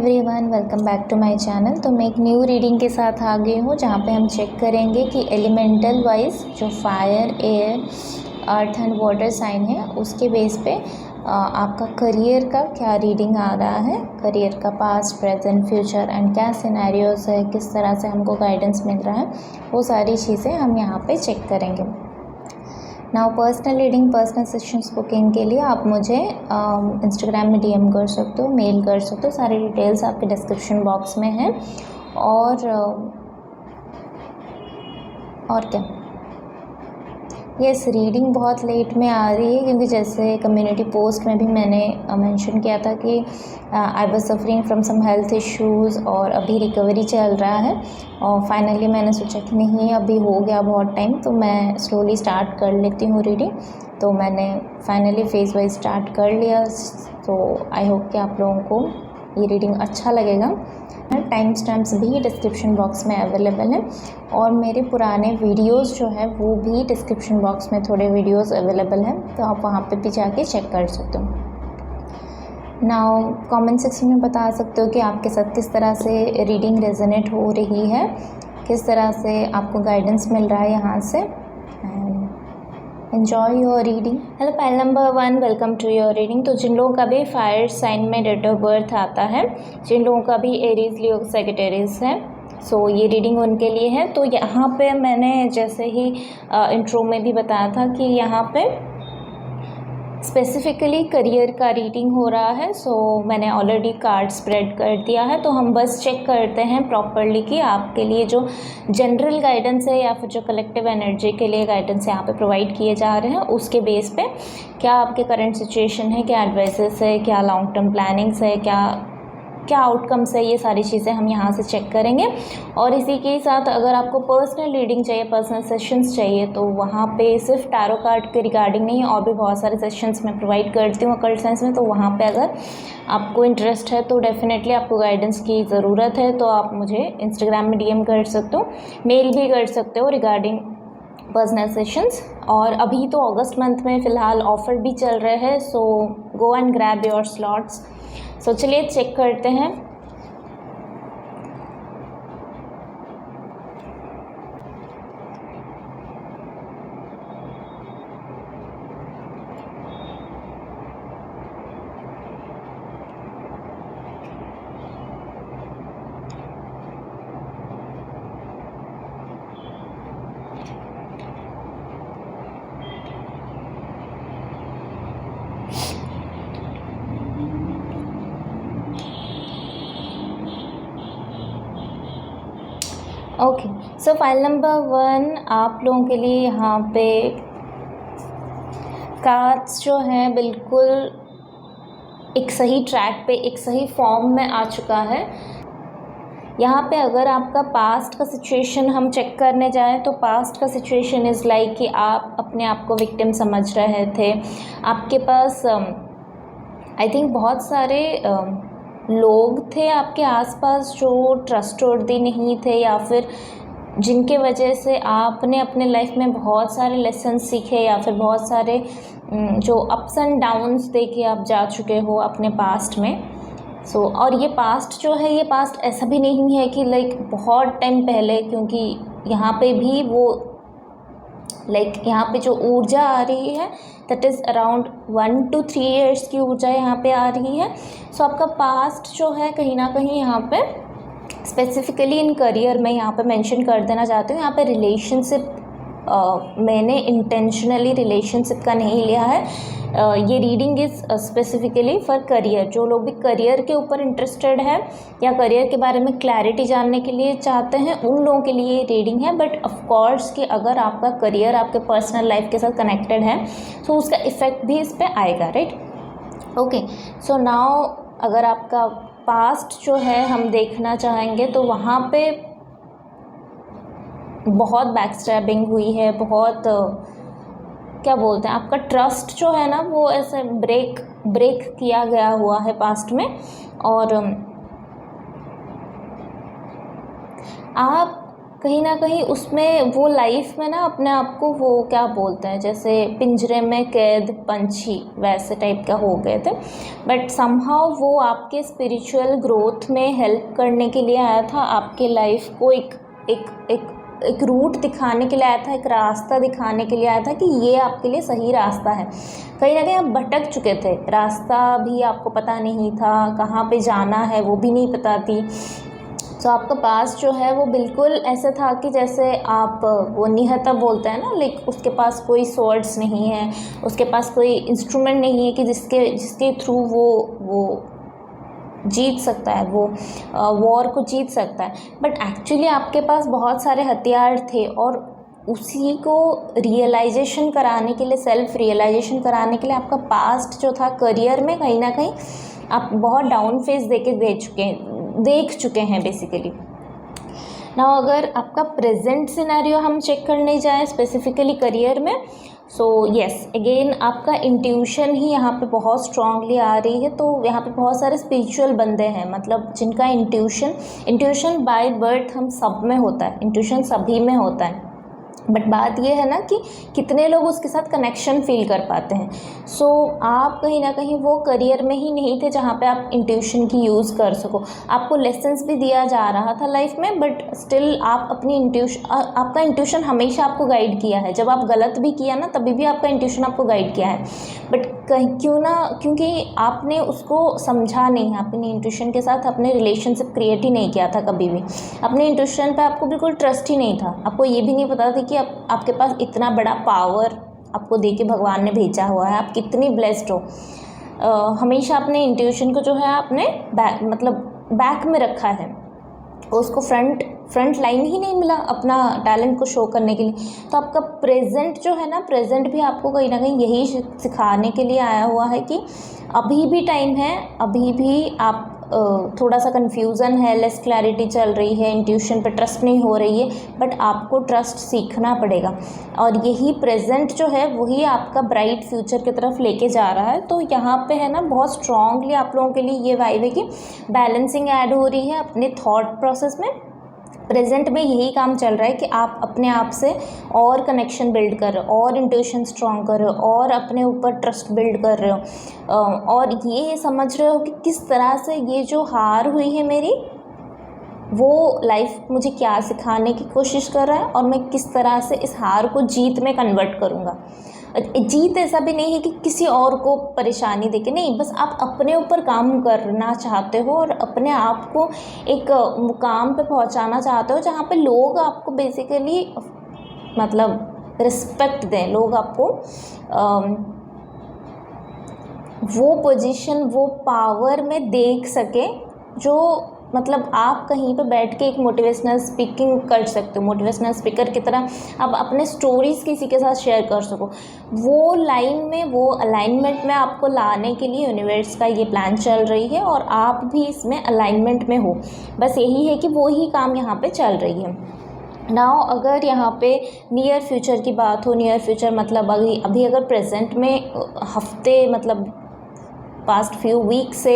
Everyone, welcome back to my channel. तो मैं एक न्यू रीडिंग के साथ आ गई हूँ जहाँ पे हम चेक करेंगे कि एलिमेंटल वाइज जो fire, air, earth and water sign है उसके बेस पे आपका करियर का क्या रीडिंग आ रहा है, करियर का पास्ट, प्रेजेंट, फ्यूचर एंड क्या सिनेरियोज है, किस तरह से हमको गाइडेंस मिल रहा है, वो सारी चीज़ें हम यहाँ पे चेक करेंगे। Now personal reading, personal sessions booking के लिए आप मुझे इंस्टाग्राम में डीएम कर सकते हो, मेल कर सकते हो। सारी डिटेल्स आपके डिस्क्रिप्शन बॉक्स में है। और क्या, यस, रीडिंग बहुत लेट में आ रही है क्योंकि जैसे कम्युनिटी पोस्ट में भी मैंने मेंशन किया था कि I was suffering from some health issues और अभी रिकवरी चल रहा है। और फाइनली मैंने सोचा कि नहीं, अभी हो गया बहुत टाइम, तो मैं स्लोली स्टार्ट कर लेती हूँ रीडिंग। तो मैंने फाइनली फेज वाइज स्टार्ट कर लिया। तो आई होप कि आप लोगों को ये रीडिंग अच्छा लगेगा। टाइम स्टैम्प्स भी डिस्क्रिप्शन बॉक्स में अवेलेबल है और मेरे पुराने वीडियोस जो है वो भी डिस्क्रिप्शन बॉक्स में थोड़े वीडियोस अवेलेबल हैं, तो आप वहाँ पे भी जाके चेक कर सकते हो। नाउ कमेंट सेक्शन में बता सकते हो कि आपके साथ किस तरह से रीडिंग रेजोनेट हो रही है, किस तरह से आपको गाइडेंस मिल रहा है यहाँ से। Enjoy your reading. Hello pile number 1, welcome to your reading. तो जिन लोगों का भी फायर साइन में डेट ऑफ बर्थ आता है, जिन लोगों का भी एरीज, लियो, सैजिटेरियस है, सो ये रीडिंग उनके लिए है। तो यहाँ पे मैंने जैसे ही इंट्रो में भी बताया था कि यहाँ पे स्पेसिफिकली करियर का रीडिंग हो रहा है। सो मैंने ऑलरेडी कार्ड स्प्रेड कर दिया है, तो हम बस चेक करते हैं प्रॉपरली कि आपके लिए जो जनरल गाइडेंस है या फिर जो कलेक्टिव एनर्जी के लिए गाइडेंस यहाँ पे प्रोवाइड किए जा रहे हैं उसके बेस पे क्या आपके करंट सिचुएशन है, क्या एडवाइसेस है, क्या लॉन्ग टर्म प्लानिंग्स है, क्या आउटकम्स है, ये सारी चीज़ें हम यहाँ से चेक करेंगे। और इसी के साथ अगर आपको पर्सनल रीडिंग चाहिए, पर्सनल सेशंस चाहिए, तो वहाँ पे सिर्फ टैरो कार्ड के रिगार्डिंग नहीं, और भी बहुत सारे सेशंस मैं प्रोवाइड करती हूँ अकल्ट साइंस में। तो वहाँ पे अगर आपको इंटरेस्ट है तो डेफिनेटली आपको गाइडेंस की ज़रूरत है तो आप मुझे इंस्टाग्राम में डीएम कर सकते हो, मेल भी कर सकते हो रिगार्डिंग पर्सनल सेशंस। और अभी तो अगस्त मंथ में फ़िलहाल ऑफ़र भी चल रहे हैं, so go and grab your slots. So चलिए चेक करते हैं। ओके, सो फाइल नंबर 1 आप लोगों के लिए यहाँ पे कार्ड्स जो हैं बिल्कुल एक सही ट्रैक पे, एक सही फॉर्म में आ चुका है। यहाँ पे अगर आपका पास्ट का सिचुएशन हम चेक करने जाएं तो पास्ट का सिचुएशन इज़ लाइक कि आप अपने आप को विक्टिम समझ रहे थे। आपके पास आई थिंक बहुत सारे लोग थे आपके आसपास जो ट्रस्टवर्दी नहीं थे, या फिर जिनके वजह से आपने अपने लाइफ में बहुत सारे लेसन सीखे, या फिर बहुत सारे जो अप्स एंड डाउन्स देखे आप जा चुके हो अपने पास्ट में। सो और ये पास्ट जो है, ये पास्ट ऐसा भी नहीं है कि लाइक बहुत टाइम पहले, क्योंकि यहाँ पे भी वो यहाँ पे जो ऊर्जा आ रही है that is around 1 to 3 years की ऊर्जा यहाँ पे आ रही है। सो आपका पास्ट जो है कहीं ना कहीं यहाँ पे स्पेसिफिकली इन करियर में यहाँ पे मेंशन कर देना चाहती हूँ। यहाँ पे रिलेशनशिप मैंने इंटेंशनली रिलेशनशिप का नहीं लिया है। ये reading is specifically for career. जो लोग भी करियर के ऊपर इंटरेस्टेड है या करियर के बारे में क्लैरिटी जानने के लिए चाहते हैं, उन लोगों के लिए रीडिंग है। बट ऑफ कोर्स कि अगर आपका करियर आपके पर्सनल लाइफ के साथ कनेक्टेड है तो उसका इफ़ेक्ट भी इस पर आएगा, राइट। ओके, सो नाउ अगर आपका पास्ट जो है हम देखना चाहेंगे तो वहाँ पे बहुत बैकस्टैबिंग हुई है, बहुत क्या बोलते हैं, आपका ट्रस्ट जो है ना वो ऐसे ब्रेक किया गया हुआ है पास्ट में। और आप कहीं ना कहीं उसमें वो लाइफ में ना अपने आप को वो क्या बोलते हैं, जैसे पिंजरे में कैद पंछी वैसे टाइप का हो गए थे। बट समहाउ वो आपके स्पिरिचुअल ग्रोथ में हेल्प करने के लिए आया था, आपके लाइफ को एक एक एक एक रूट दिखाने के लिए आया था, एक रास्ता दिखाने के लिए आया था कि ये आपके लिए सही रास्ता है। कहीं ना कहीं आप भटक चुके थे, रास्ता भी आपको पता नहीं था, कहाँ पे जाना है वो भी नहीं पता थी। तो आपका पास जो है वो बिल्कुल ऐसे था कि जैसे आप वो निहत्था बोलते हैं ना, लाइक उसके पास कोई स्वॉर्ड्स नहीं है, उसके पास कोई इंस्ट्रूमेंट नहीं है कि जिसके जिसके थ्रू वो जीत सकता है, वो वॉर को जीत सकता है। बट एक्चुअली आपके पास बहुत सारे हथियार थे, और उसी को रियलाइजेशन कराने के लिए, सेल्फ रियलाइजेशन कराने के लिए आपका पास्ट जो था करियर में कहीं ना कहीं आप बहुत डाउन फेज देख चुके हैं बेसिकली। नाउ अगर आपका प्रेजेंट सिनेरियो हम चेक करने जाएं स्पेसिफिकली करियर में, सो यस अगेन आपका इंट्यूशन ही यहाँ पे बहुत स्ट्रांगली आ रही है। तो यहाँ पे बहुत सारे स्पिरिचुअल बंदे हैं, मतलब जिनका इंट्यूशन बाय बर्थ हम सब में होता है, इंट्यूशन सभी में होता है। बट बात ये है ना कि कितने लोग उसके साथ कनेक्शन फील कर पाते हैं। सो आप कहीं ना कहीं वो करियर में ही नहीं थे जहाँ पे आप इंट्यूशन की यूज़ कर सको। आपको लेसन्स भी दिया जा रहा था लाइफ में, बट स्टिल आप अपनी आपका इंट्यूशन हमेशा आपको गाइड किया है। जब आप गलत भी किया ना, तभी भी आपका इंट्यूशन आपको गाइड किया है। बट क्योंकि आपने उसको समझा नहीं है, अपनी इंट्यूशन के साथ अपने रिलेशनशिप क्रिएट ही नहीं किया था कभी भी। अपने इंट्यूशन पे आपको बिल्कुल ट्रस्ट ही नहीं था, आपको ये भी नहीं पता था कि आपके पास इतना बड़ा पावर आपको दे के भगवान ने भेजा हुआ है, आप कितनी ब्लेस्ड हो। हमेशा अपने इंट्यूशन को जो है आपने बैक में रखा है, उसको फ्रंट लाइन ही नहीं मिला अपना टैलेंट को शो करने के लिए। तो आपका प्रेजेंट जो है ना, प्रेजेंट भी आपको कहीं ना कहीं यही सिखाने के लिए आया हुआ है कि अभी भी टाइम है, अभी भी आप थोड़ा सा कन्फ्यूज़न है, लेस क्लैरिटी चल रही है, इंट्यूशन पे ट्रस्ट नहीं हो रही है, बट आपको ट्रस्ट सीखना पड़ेगा। और यही प्रेजेंट जो है वही आपका ब्राइट फ्यूचर की तरफ लेके जा रहा है। तो यहाँ पे है ना बहुत स्ट्रांगली आप लोगों के लिए ये वाइब है कि बैलेंसिंग ऐड हो रही है अपने थॉट प्रोसेस में। प्रेजेंट में यही काम चल रहा है कि आप अपने आप से और कनेक्शन बिल्ड कर रहे हो, और इंट्यूशन स्ट्रॉन्ग कर रहे हो, और अपने ऊपर ट्रस्ट बिल्ड कर रहे हो, और ये समझ रहे हो कि किस तरह से ये जो हार हुई है मेरी, वो लाइफ मुझे क्या सिखाने की कोशिश कर रहा है, और मैं किस तरह से इस हार को जीत में कन्वर्ट करूँगा। जीत ऐसा भी नहीं है कि किसी और को परेशानी देके, नहीं, बस आप अपने ऊपर काम करना चाहते हो और अपने आप को एक मुकाम पे पहुंचाना चाहते हो जहाँ पे लोग आपको बेसिकली मतलब रिस्पेक्ट दें, लोग आपको वो पोजीशन, वो पावर में देख सके जो मतलब आप कहीं पे बैठ के एक मोटिवेशनल स्पीकिंग कर सकते हो, मोटिवेशनल स्पीकर की तरह आप अपने स्टोरीज़ किसी के साथ शेयर कर सको। वो लाइन में, वो अलाइनमेंट में आपको लाने के लिए यूनिवर्स का ये प्लान चल रही है, और आप भी इसमें अलाइनमेंट में हो। बस यही है कि वो ही काम यहाँ पे चल रही है। नाउ अगर यहाँ पे नियर फ्यूचर की बात हो, नियर फ्यूचर मतलब अभी अगर प्रेजेंट में हफ्ते मतलब पास्ट फ्यू वीक्स से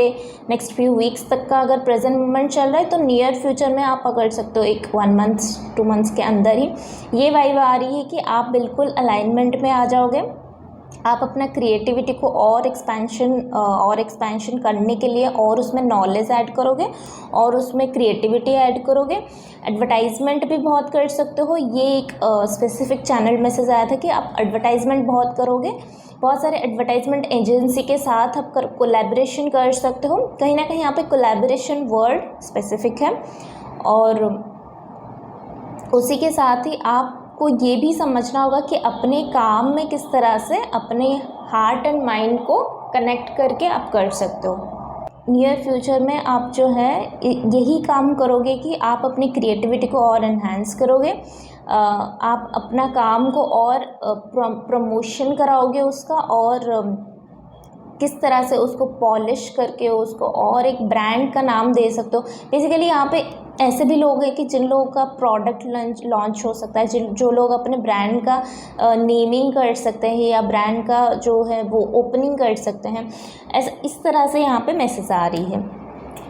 नेक्स्ट फ्यू वीक्स तक का अगर प्रेजेंट मोमेंट चल रहा है, तो नियर फ्यूचर में आप पकड़ सकते हो एक 1 मंथ 2 मंथ्स के अंदर ही ये वाइब आ रही है कि आप बिल्कुल अलाइनमेंट में आ जाओगे। आप अपना क्रिएटिविटी को और एक्सपेंशन करने के लिए और उसमें नॉलेज ऐड करोगे और उसमें क्रिएटिविटी ऐड करोगे। एडवर्टाइजमेंट भी बहुत कर सकते हो। ये एक स्पेसिफिक चैनल मैसेज आया था कि आप एडवर्टाइजमेंट बहुत करोगे, बहुत सारे एडवर्टाइजमेंट एजेंसी के साथ आप कोलैबोरेशन कर सकते हो। कहीं ना कहीं यहाँ पे कोलैबोरेशन वर्ड स्पेसिफिक है, और उसी के साथ ही आपको ये भी समझना होगा कि अपने काम में किस तरह से अपने हार्ट एंड माइंड को कनेक्ट करके आप कर सकते हो। नियर फ्यूचर में आप जो है यही काम करोगे कि आप अपनी क्रिएटिविटी को और एनहांस करोगे, आप अपना काम को और प्रमोशन कराओगे उसका, और किस तरह से उसको पॉलिश करके उसको और एक ब्रांड का नाम दे सकते हो। बेसिकली यहाँ पे ऐसे भी लोग हैं कि जिन लोगों का प्रोडक्ट लॉन्च हो सकता है, जो लोग अपने ब्रांड का नेमिंग कर सकते हैं या ब्रांड का जो है वो ओपनिंग कर सकते हैं। ऐसा इस तरह से यहाँ पे मैसेज आ रही है।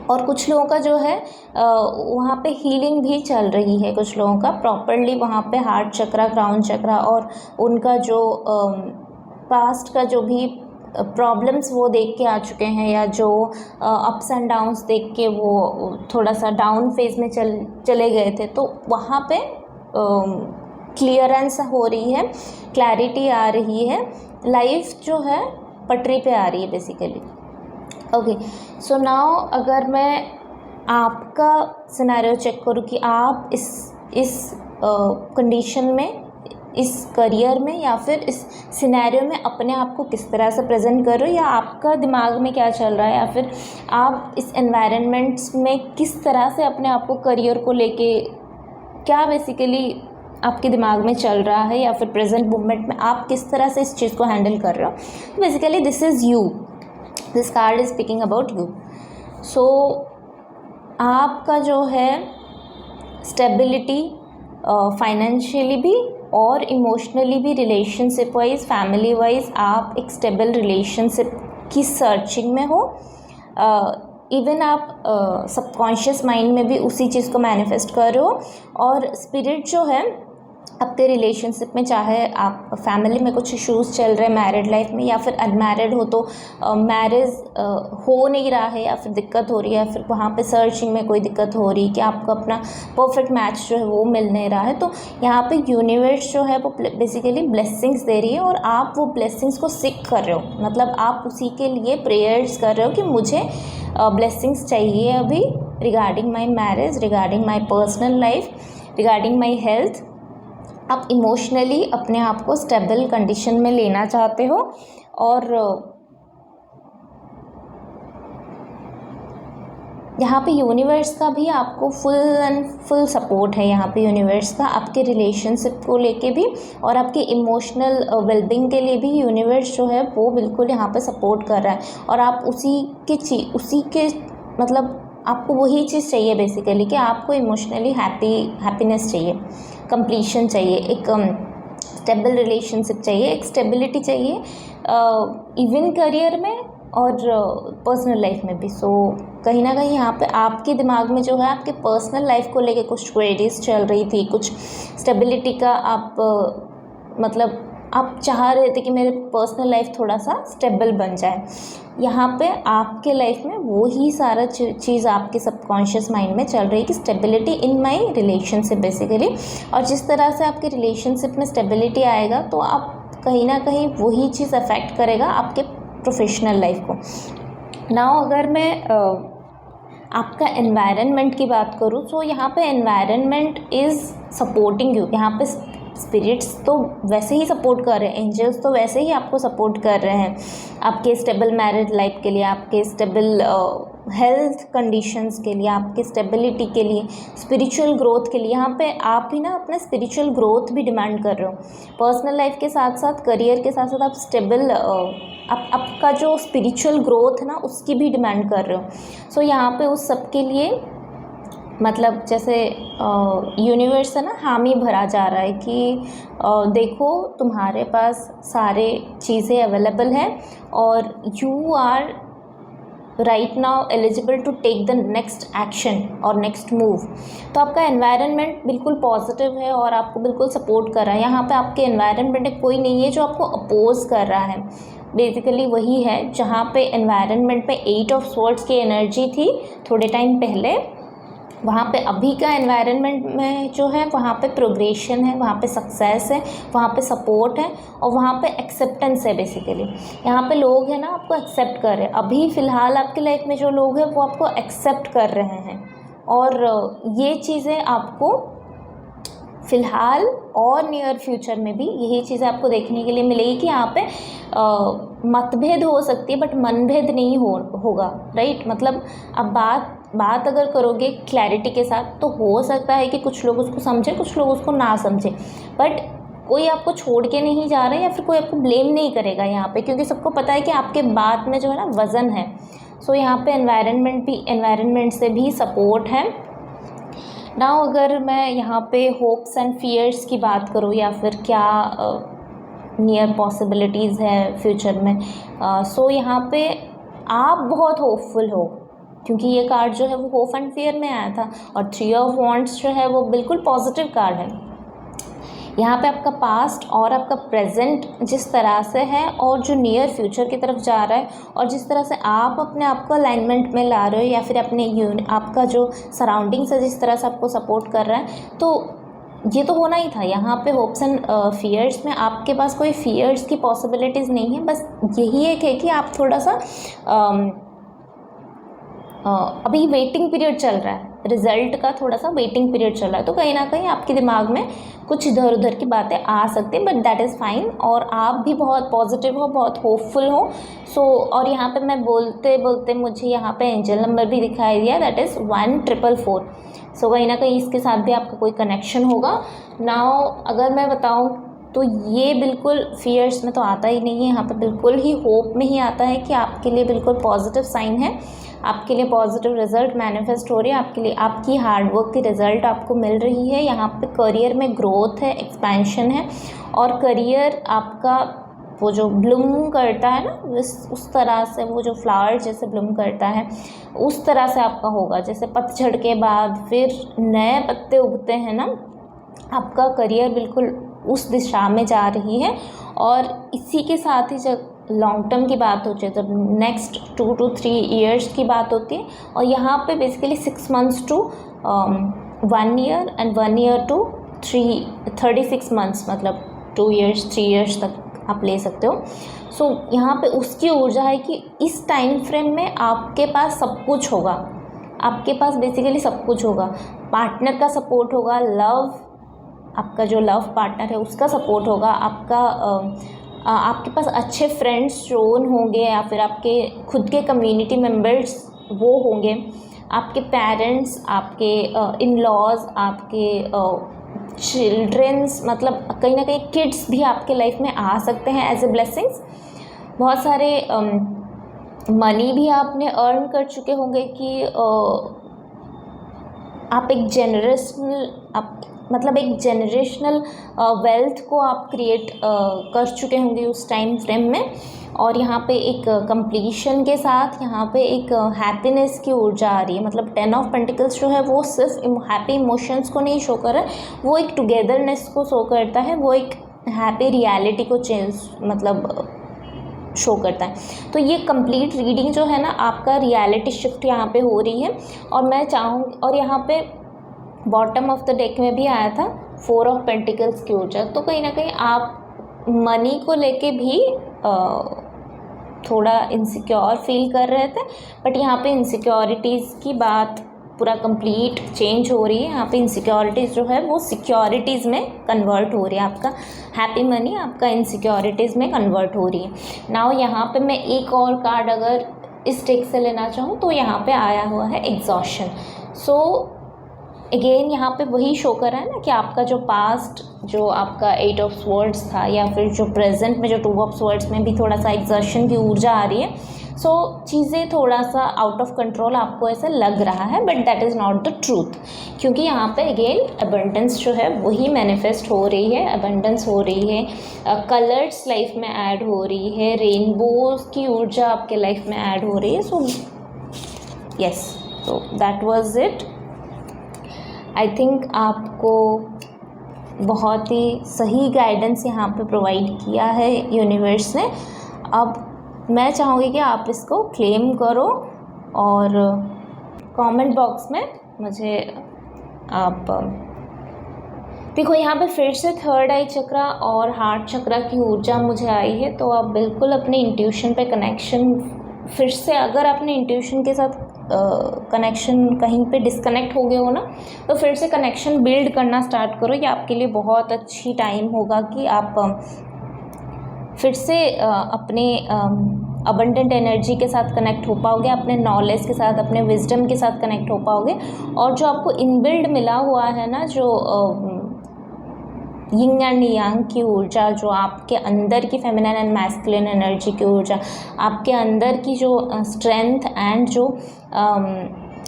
और कुछ लोगों का जो है वहाँ पे हीलिंग भी चल रही है, कुछ लोगों का प्रॉपरली वहाँ पे हार्ट चक्रा, क्राउन चक्रा और उनका जो पास्ट का जो भी प्रॉब्लम्स वो देख के आ चुके हैं, या जो अप्स एंड डाउन्स देख के वो थोड़ा सा डाउन फेज में चले गए थे, तो वहाँ पे क्लियरेंस हो रही है, क्लैरिटी आ रही है, लाइफ जो है पटरी पे आ रही है बेसिकली। ओके, सो नाउ अगर मैं आपका सिनेरियो चेक करूँ कि आप इस कंडीशन में, इस करियर में या फिर इस सिनेरियो में अपने आप को किस तरह से प्रेजेंट कर रहे हो, या आपका दिमाग में क्या चल रहा है, या फिर आप इस एनवायरनमेंट्स में किस तरह से अपने आप को करियर को लेके क्या बेसिकली आपके दिमाग में चल रहा है, या फिर प्रेजेंट मोमेंट में आप किस तरह से इस चीज़ को हैंडल कर रहे हो। Basically this is you, this card is speaking about you. So आपका जो है स्टेबिलिटी फाइनेंशियली भी और इमोशनली भी, रिलेशनशिप वाइज, फैमिली वाइज आप एक स्टेबल रिलेशनशिप की सर्चिंग में हो। इवन आप सबकॉन्शियस माइंड में भी उसी चीज़ को मैनिफेस्ट कर रहे हो, और स्पिरिट जो है आपके रिलेशनशिप में, चाहे आप फैमिली में कुछ इश्यूज़ चल रहे हैं मैरिड लाइफ में, या फिर अनमैरिड हो तो मैरिज हो नहीं रहा है, या फिर दिक्कत हो रही है, या फिर वहाँ पे सर्चिंग में कोई दिक्कत हो रही है कि आपको अपना परफेक्ट मैच जो है वो मिल नहीं रहा है, तो यहाँ पे यूनिवर्स जो है वो बेसिकली ब्लेसिंग्स दे रही है, और आप वो ब्लेसिंग्स को सीख कर रहे हो। मतलब आप उसी के लिए प्रेयर्स कर रहे हो कि मुझे ब्लेसिंग्स चाहिए अभी regarding my marriage, regarding my personal life, regarding my health. आप इमोशनली अपने आप को स्टेबल कंडीशन में लेना चाहते हो, और यहाँ पे यूनिवर्स का भी आपको फुल एंड फुल सपोर्ट है। यहाँ पे यूनिवर्स का आपके रिलेशनशिप को लेके भी और आपके इमोशनल वेलबींग के लिए भी यूनिवर्स जो है वो बिल्कुल यहाँ पे सपोर्ट कर रहा है, और आप उसी के मतलब आपको वही चीज़ चाहिए बेसिकली, कि आपको इमोशनली हैप्पीनेस चाहिए, कंप्लीशन चाहिए, एक स्टेबल रिलेशनशिप चाहिए, एक स्टेबिलिटी चाहिए, इवन करियर में और पर्सनल लाइफ में भी। सो कहीं ना कहीं यहाँ पे आपके दिमाग में जो है आपके पर्सनल लाइफ को लेके कुछ क्वेरीज चल रही थी, कुछ स्टेबिलिटी का आप मतलब आप चाह रहे थे कि मेरे पर्सनल लाइफ थोड़ा सा स्टेबल बन जाए। यहाँ पे आपके लाइफ में वो ही सारा चीज़ आपके सबकॉन्शियस माइंड में चल रही है कि stability in my relationship basically, और जिस तरह से आपके रिलेशनशिप में स्टेबिलिटी आएगा तो आप कहीं ना कहीं वही चीज़ अफेक्ट करेगा आपके प्रोफेशनल लाइफ को। नाउ अगर मैं आपका एनवायरनमेंट की बात करूँ तो यहाँ पे एनवायरनमेंट इज़ सपोर्टिंग यू। यहाँ पे स्पिरिट्स तो वैसे ही सपोर्ट कर रहे हैं, एंजल्स तो वैसे ही आपको सपोर्ट कर रहे हैं आपके स्टेबल मैरिड लाइफ के लिए, आपके स्टेबल हेल्थ कंडीशंस के लिए, आपके स्टेबिलिटी के लिए, स्पिरिचुअल ग्रोथ के लिए। यहाँ पे आप ही ना अपना स्पिरिचुअल ग्रोथ भी डिमांड कर रहे हो। पर्सनल लाइफ के साथ साथ, करियर के साथ साथ आप स्टेबल आपका जो स्पिरिचुअल ग्रोथ है ना उसकी भी डिमांड कर रहे हो। सो यहाँ पे उस सब के लिए मतलब जैसे यूनिवर्स है ना हामी भरा जा रहा है कि देखो तुम्हारे पास सारे चीज़ें अवेलेबल हैं और you are right now eligible to take the next action और नेक्स्ट मूव। तो आपका एनवायरनमेंट बिल्कुल पॉजिटिव है और आपको बिल्कुल सपोर्ट कर रहा है। यहाँ पे आपके एनवायरनमेंट में कोई नहीं है जो आपको अपोज कर रहा है। बेसिकली वही है जहाँ पे एनवायरनमेंट में 8 ऑफ स्वॉर्ड्स की एनर्जी थी थोड़े टाइम पहले, वहाँ पे अभी का एनवायरनमेंट में जो है वहाँ पे प्रोग्रेशन है, वहाँ पे सक्सेस है, वहाँ पे सपोर्ट है और वहाँ पे एक्सेप्टेंस है। बेसिकली यहाँ पे लोग हैं ना आपको एक्सेप्ट कर रहे हैं। अभी फ़िलहाल आपकी लाइफ में जो लोग हैं वो आपको एक्सेप्ट कर रहे हैं और ये चीज़ें आपको फ़िलहाल और नियर फ्यूचर में भी यही चीज़ें आपको देखने के लिए मिलेगी कि यहाँ पे मतभेद हो सकती है बट मनभेद नहीं होगा। राइट, मतलब अब बात अगर करोगे क्लैरिटी के साथ तो हो सकता है कि कुछ लोग उसको समझें, कुछ लोग उसको ना समझें, बट कोई आपको छोड़ के नहीं जा रहा है या फिर कोई आपको ब्लेम नहीं करेगा यहाँ पे, क्योंकि सबको पता है कि आपके बात में जो है ना वज़न है। सो यहाँ पे एनवायरनमेंट से भी सपोर्ट है। नाउ अगर मैं यहाँ पे होप्स एंड फियर्स की बात करूँ या फिर क्या नियर पॉसिबिलिटीज़ है फ्यूचर में, सो यहाँ पे आप बहुत होपफुल हो क्योंकि ये कार्ड जो है वो होप एंड फियर में आया था, और 3 ऑफ वॉन्ड्स जो है वो बिल्कुल पॉजिटिव कार्ड है। यहाँ पे आपका पास्ट और आपका प्रेजेंट जिस तरह से है और जो नियर फ्यूचर की तरफ जा रहा है, और जिस तरह से आप अपने आप को अलाइनमेंट में ला रहे हो, या फिर अपने आपका जो सराउंडिंग्स है जिस तरह से आपको सपोर्ट कर रहा है, तो ये तो होना ही था। यहाँ पे होप्स एंड फियर्स में आपके पास कोई फियर्स की पॉसिबिलिटीज़ नहीं है, बस यही एक है कि आप थोड़ा सा अभी वेटिंग पीरियड चल रहा है, रिज़ल्ट का थोड़ा सा वेटिंग पीरियड चल रहा है, तो कहीं ना कहीं आपके दिमाग में कुछ इधर उधर की बातें आ सकती हैं, बट दैट इज़ फाइन। और आप भी बहुत पॉजिटिव हो, बहुत होपफुल हो। सो और यहाँ पे मैं बोलते बोलते मुझे यहाँ पे एंजल नंबर भी दिखाई दिया, दैट इज़ 1444। सो कहीं ना कहीं इसके साथ भी आपका कोई कनेक्शन होगा। नाउ अगर मैं बताऊँ तो ये बिल्कुल फियर्स में तो आता ही नहीं है, यहाँ पे बिल्कुल ही होप में ही आता है कि आपके लिए बिल्कुल पॉजिटिव साइन है, आपके लिए पॉजिटिव रिजल्ट मैनिफेस्ट हो रही है, आपके लिए आपकी हार्डवर्क की रिज़ल्ट आपको मिल रही है। यहाँ पे करियर में ग्रोथ है, एक्सपेंशन है, और करियर आपका वो जो ब्लूम करता है ना, उस तरह से, वो जो फ्लावर जैसे ब्लूम करता है उस तरह से आपका होगा। जैसे पतझड़ के बाद फिर नए पत्ते उगते हैं ना, आपका करियर बिल्कुल उस दिशा में जा रही है। और इसी के साथ ही जब लॉन्ग टर्म की बात होती है, जब नेक्स्ट 2 to 3 ईयर्स की बात होती है, और यहाँ पे basically 6 months to 1 year and 1 year to 36 months, मतलब 2 years 3 years तक आप ले सकते हो। सो यहाँ पे उसकी ऊर्जा है कि इस टाइम फ्रेम में आपके पास सब कुछ होगा, आपके पास बेसिकली सब कुछ होगा। पार्टनर का सपोर्ट होगा, आपका जो लव पार्टनर है उसका सपोर्ट होगा, आपके पास अच्छे फ्रेंड्स जोन होंगे, या फिर आपके खुद के कम्युनिटी मेम्बर्स वो होंगे, आपके पेरेंट्स, आपके इन लॉज, आपके चिल्ड्रंस, मतलब कहीं ना कहीं किड्स भी आपके लाइफ में आ सकते हैं एज ए ब्लेसिंग्स। बहुत सारे मनी भी आपने अर्न कर चुके होंगे कि आप एक जनरेशनल वेल्थ को आप क्रिएट कर चुके होंगे उस टाइम फ्रेम में। और यहाँ पे एक कंप्लीशन के साथ यहाँ पे एक हैप्पीनेस की ऊर्जा आ रही है। मतलब 10 ऑफ पेंटिकल्स जो है वो सिर्फ हैप्पी इमोशंस को नहीं शो कर रहा है, वो एक टुगेदरनेस को शो करता है, वो एक हैप्पी रियलिटी को शो करता है। तो ये कंप्लीट रीडिंग जो है ना, आपका रियलिटी शिफ्ट यहाँ पे हो रही है। और मैं चाहूँगी, और यहाँ पे बॉटम ऑफ द डेक में भी आया था 4 ऑफ पेंटिकल्स की ऊर्जा, तो कहीं ना कहीं आप मनी को लेके भी थोड़ा इनसिक्योर फील कर रहे थे, बट यहाँ पे इनसिक्योरिटीज़ की बात पूरा कंप्लीट चेंज हो रही है। यहाँ पे इनसिक्योरिटीज़ जो है वो सिक्योरिटीज़ में कन्वर्ट हो रही है, आपका हैप्पी मनी आपका इनसिक्योरिटीज़ में कन्वर्ट हो रही है। नाउ यहाँ पे मैं एक और कार्ड अगर इस डेक से लेना चाहूँ तो यहाँ पे आया हुआ है एग्जॉशन। सो अगेन यहाँ पे वही शो कर रहा है ना कि आपका जो पास्ट, जो आपका 8 ऑफ स्वर्ड्स था, या फिर जो प्रेजेंट में जो 2 ऑफ स्वर्ड्स में भी थोड़ा सा एग्जर्शन की ऊर्जा आ रही है। सो चीज़ें थोड़ा सा आउट ऑफ कंट्रोल आपको ऐसा लग रहा है, but that is not the truth, क्योंकि यहाँ पे अगेन अबंडेंस जो है वही मैनिफेस्ट हो रही है, अबंडेंस हो रही है, कलर्स लाइफ में ऐड हो रही है, रेनबोज की ऊर्जा आपके लाइफ में ऐड हो रही है। So yes, so that was it. I think आपको बहुत ही सही गाइडेंस यहाँ पे प्रोवाइड किया है यूनिवर्स ने। अब मैं चाहूँगी कि आप इसको क्लेम करो, और कमेंट बॉक्स में मुझे आप देखो, यहाँ पे फिर से थर्ड आई चक्रा और हार्ट चक्रा की ऊर्जा मुझे आई है। तो आप बिल्कुल अपने इंट्यूशन पे कनेक्शन, फिर से अगर अपने इंट्यूशन के साथ कनेक्शन कहीं पे डिस्कनेक्ट हो गए हो ना, तो फिर से कनेक्शन बिल्ड करना स्टार्ट करो। ये आपके लिए बहुत अच्छी टाइम होगा कि आप फिर से अपने अबंडेंट एनर्जी के साथ कनेक्ट हो पाओगे, अपने नॉलेज के साथ, अपने विजडम के साथ कनेक्ट हो पाओगे। और जो आपको इनबिल्ड मिला हुआ है ना, जो यिंग एंड यांग की ऊर्जा, जो आपके अंदर की फेमिनिन एंड मैस्कुलिन एनर्जी की ऊर्जा, आपके अंदर की जो स्ट्रेंथ एंड जो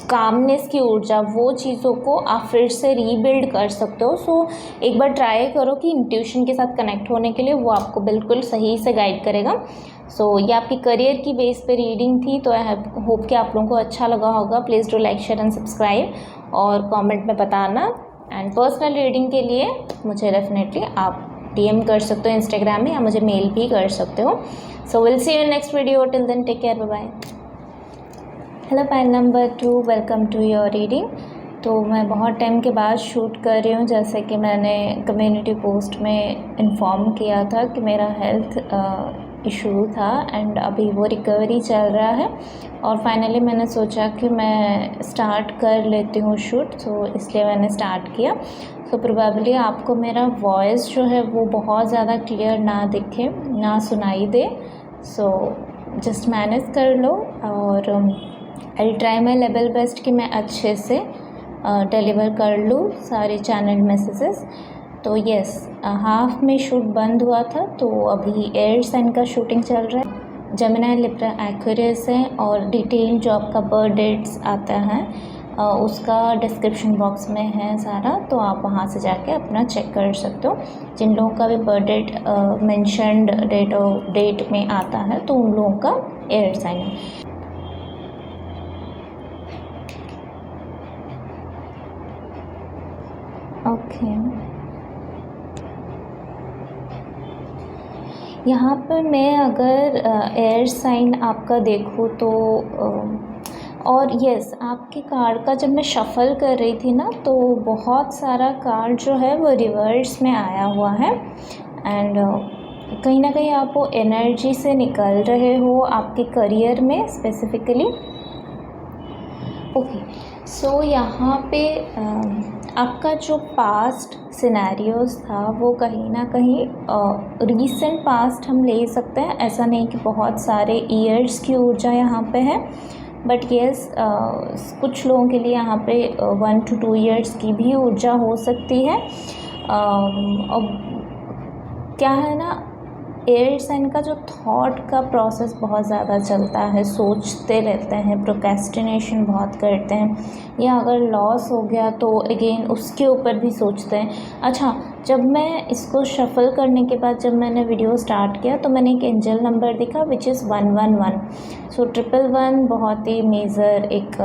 कामनेस की ऊर्जा, वो चीज़ों को आप फिर से रीबिल्ड कर सकते हो। सो एक बार ट्राई करो कि इंट्यूशन के साथ कनेक्ट होने के लिए, वो आपको बिल्कुल सही से गाइड करेगा। सो ये आपकी करियर की बेस पे रीडिंग थी, तो आई होप कि आप लोगों को अच्छा लगा होगा। Please do like, share and subscribe और कमेंट में बताना। एंड पर्सनल रीडिंग के लिए मुझे डेफिनेटली आप DM कर सकते हो इंस्टाग्राम में, या मुझे मेल भी कर सकते हो। So will see you in next video, till then take care, bye bye. Hello pile number 2, welcome to your reading. तो मैं बहुत टाइम के बाद शूट कर रही हूँ, जैसे कि मैंने कम्युनिटी पोस्ट में इन्फॉर्म किया था कि मेरा हेल्थ इशू था एंड अभी वो रिकवरी चल रहा है, और फाइनली मैंने सोचा कि मैं स्टार्ट कर लेती हूँ शूट, तो इसलिए मैंने स्टार्ट किया। तो प्रोबेबली आपको मेरा वॉइस जो है वो बहुत ज़्यादा क्लियर ना दिखे, ना सुनाई दे, सो जस्ट मैनेज कर लो। और I try my level best कि मैं अच्छे से डिलीवर कर लूँ सारे चैनल मैसेजेस। तो येस, हाफ में शूट बंद हुआ था, तो अभी एयर साइन का शूटिंग चल रहा है। जेमिनी, लिब्रा, एक्वेरियस है, और डिटेल जो आपका बर्थ डेट्स आता है उसका डिस्क्रिप्शन बॉक्स में है सारा, तो आप वहाँ से जाके अपना चेक कर सकते हो। जिन लोगों का भी बर्थ डेट मैंशनड डेट में आता है, तो उन लोगों का एयर साइन है। ओके, यहाँ पर मैं अगर एयर साइन आपका देखूँ तो और येस, आपके कार्ड का जब मैं शफ़ल कर रही थी ना, तो बहुत सारा कार्ड जो है वो रिवर्स में आया हुआ है। एंड कहीं ना कहीं आप वो एनर्जी से निकल रहे हो आपके करियर में स्पेसिफिकली। ओके, सो यहाँ पे आपका जो पास्ट सिनेरियोज़ था वो कहीं ना कहीं रीसेंट पास्ट हम ले सकते हैं। ऐसा नहीं कि बहुत सारे ईयर्स की ऊर्जा यहाँ पे है, बट येस, कुछ लोगों के लिए यहाँ पे 1 to 2 ईयर्स की भी ऊर्जा हो सकती है। अब क्या है ना, एयर साइन का जो थॉट का प्रोसेस बहुत ज़्यादा चलता है, सोचते रहते हैं, प्रोक्रेस्टिनेशन बहुत करते हैं, या अगर लॉस हो गया तो अगेन उसके ऊपर भी सोचते हैं। अच्छा, जब मैं इसको शफ़ल करने के बाद जब मैंने वीडियो स्टार्ट किया, तो मैंने एक एंजल नंबर दिखा विच इज़ 111। सो 111 बहुत ही मेजर एक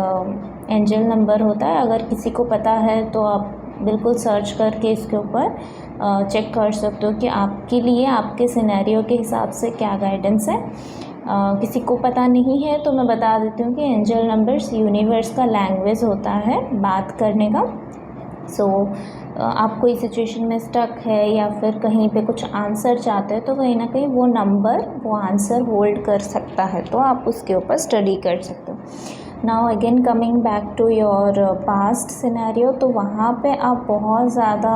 एंजल नंबर होता है। अगर किसी को पता है तो आप बिल्कुल सर्च करके इसके ऊपर चेक कर सकते हो कि आपके लिए आपके सिनेरियो के हिसाब से क्या गाइडेंस है। किसी को पता नहीं है तो मैं बता देती हूँ कि एंजल नंबर्स यूनिवर्स का लैंग्वेज होता है बात करने का। सो आप कोई सिचुएशन में स्टक है या फिर कहीं पे कुछ आंसर चाहते हैं, तो कहीं ना कहीं वो नंबर वो आंसर होल्ड कर सकता है, तो आप उसके ऊपर स्टडी कर सकते हो। Now again coming back to your past scenario, तो वहाँ पे आप बहुत ज़्यादा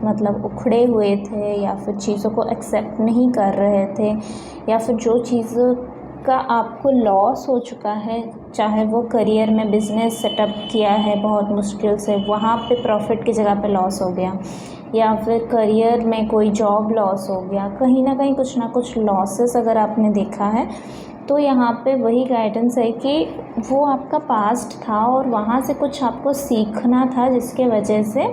मतलब उखड़े हुए थे, या फिर चीज़ों को एक्सेप्ट नहीं कर रहे थे, या फिर जो चीज़ों का आपको लॉस हो चुका है, चाहे वो करियर में बिज़नेस सेटअप किया है बहुत मुश्किल से, वहाँ पे प्रॉफिट की जगह पे लॉस हो गया, या फिर करियर में कोई जॉब लॉस हो गया, कहीं ना कहीं कुछ ना कुछ लॉसेस अगर आपने देखा है, तो यहाँ पे वही गाइडेंस है कि वो आपका पास्ट था और वहाँ से कुछ आपको सीखना था, जिसके वजह से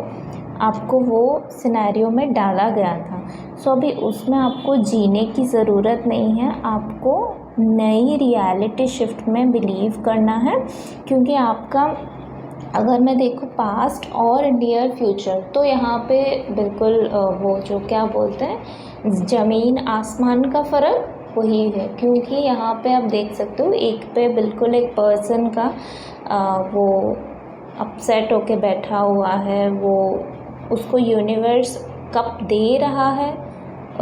आपको वो सिनेरियो में डाला गया था। सो अभी उसमें आपको जीने की ज़रूरत नहीं है, आपको नई रियलिटी शिफ्ट में बिलीव करना है, क्योंकि आपका अगर मैं देखूँ पास्ट और नियर फ्यूचर, तो यहाँ पे बिल्कुल वो जो क्या बोलते हैं ज़मीन आसमान का फ़र्क वही है। क्योंकि यहाँ पे आप देख सकते हो एक पे बिल्कुल एक पर्सन का वो अपसेट होके बैठा हुआ है, वो उसको यूनिवर्स कप दे रहा है,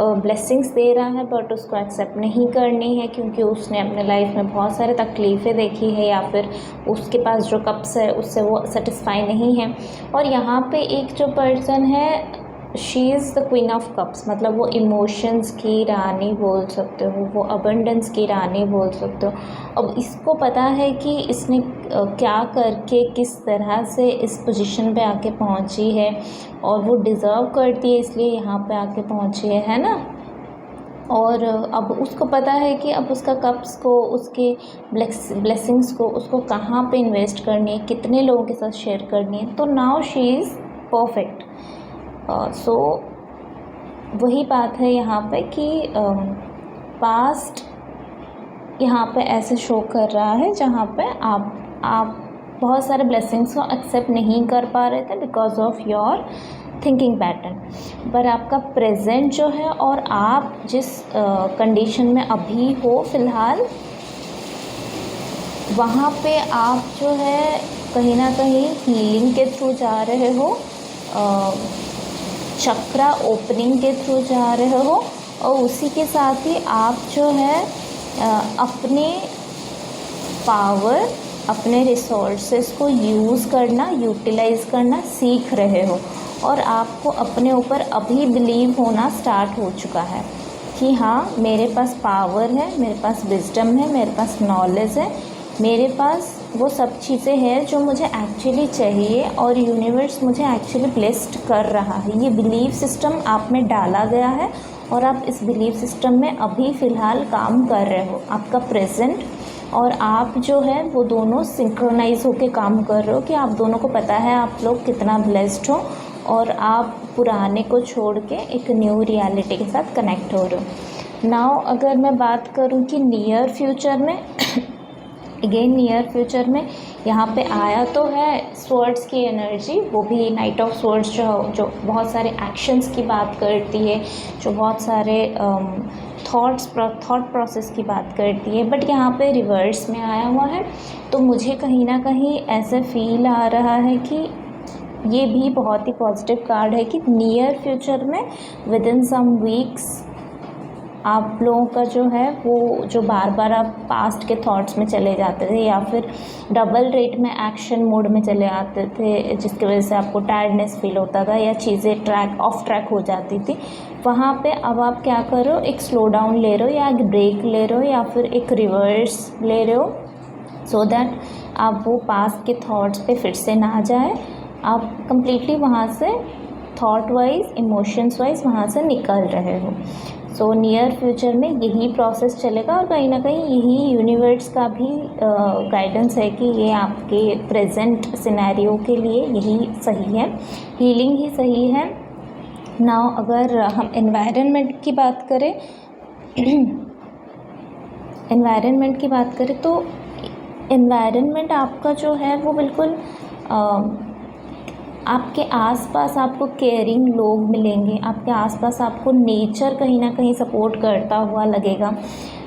ब्लेसिंग्स दे रहा है, बट उसको एक्सेप्ट नहीं करनी है, क्योंकि उसने अपने लाइफ में बहुत सारे तकलीफ़ें देखी है, या फिर उसके पास जो कप्स है उससे वो सेटिस्फाई नहीं है। और यहाँ पे एक जो पर्सन है, she is the queen of cups, मतलब वो इमोशंस की रानी बोल सकते हो, वो अबंडेंस की रानी बोल सकते हो। अब इसको पता है कि इसने क्या करके किस तरह से इस पोजीशन पे आके पहुंची है, और वो डिज़र्व करती है इसलिए यहाँ पे आके पहुंची है ना। और अब उसको पता है कि अब उसका कप्स को, उसके ब्लेसिंग्स को उसको कहाँ पे इन्वेस्ट करनी है, कितने लोगों के साथ शेयर करनी है। तो नाउ शी इज़ परफेक्ट। सो वही बात है यहाँ पे कि पास्ट यहाँ पे ऐसे शो कर रहा है जहाँ पे आप बहुत सारे ब्लेसिंग्स को एक्सेप्ट नहीं कर पा रहे थे because of your thinking pattern. पर आपका प्रेजेंट जो है और आप जिस कंडीशन में अभी हो फ़िलहाल, वहाँ पे आप जो है कहीं ना कहीं हीलिंग के थ्रू जा रहे हो, चक्रा ओपनिंग के थ्रू जा रहे हो, और उसी के साथ ही आप जो है अपने पावर, अपने रिसोर्सेज को यूज़ करना, यूटिलाइज़ करना सीख रहे हो। और आपको अपने ऊपर अभी बिलीव होना स्टार्ट हो चुका है कि हाँ, मेरे पास पावर है, मेरे पास विजडम है, मेरे पास नॉलेज है, मेरे पास वो सब चीज़ें हैं जो मुझे एक्चुअली चाहिए और यूनिवर्स मुझे एक्चुअली ब्लेस्ड कर रहा है। ये बिलीव सिस्टम आप में डाला गया है और आप इस बिलीव सिस्टम में अभी फ़िलहाल काम कर रहे हो। आपका प्रेजेंट और आप जो है वो दोनों सिंक्रोनाइज होके काम कर रहे हो कि आप दोनों को पता है आप लोग कितना ब्लेस्ड हो और आप पुराने को छोड़ के एक न्यू रियलिटी के साथ कनेक्ट हो रहे हो। नाउ अगर मैं बात करूँ कि नियर फ्यूचर में अगेन नियर फ्यूचर में यहाँ पे आया तो है स्वॉर्ड्स की एनर्जी, वो भी नाइट ऑफ स्वॉर्ड्स जो बहुत सारे एक्शंस की बात करती है, जो बहुत सारे थॉट प्रोसेस की बात करती है, बट यहाँ पे रिवर्स में आया हुआ है। तो मुझे कहीं ना कहीं ऐसा फील आ रहा है कि ये भी बहुत ही पॉजिटिव कार्ड है कि नियर फ्यूचर में विद इन सम वीक्स आप लोगों का जो है वो जो बार बार आप पास्ट के थॉट्स में चले जाते थे या फिर डबल रेट में एक्शन मोड में चले आते थे, जिसकी वजह से आपको टायर्डनेस फील होता था या चीज़ें ऑफ ट्रैक हो जाती थी, वहाँ पे अब आप क्या कर रहे हो, एक स्लो डाउन ले रहे हो या एक ब्रेक ले रहे हो या फिर एक रिवर्स ले रहे हो, सो दैट आप वो पास्ट के थॉट्स पे फिर से ना जाए, आप कंप्लीटली वहाँ से थॉट वाइज, इमोशंस वाइज वहाँ से निकल रहे हो। सो नियर फ्यूचर में यही प्रोसेस चलेगा और कहीं ना कहीं यही यूनिवर्स का भी गाइडेंस है कि ये आपके प्रेजेंट सिनेरियो के लिए यही सही है, हीलिंग ही सही है। नाउ अगर हम एनवायरनमेंट की बात करें तो एनवायरनमेंट आपका जो है वो बिल्कुल आपके आसपास आपको केयरिंग लोग मिलेंगे, आपके आसपास आपको नेचर कहीं ना कहीं सपोर्ट करता हुआ लगेगा।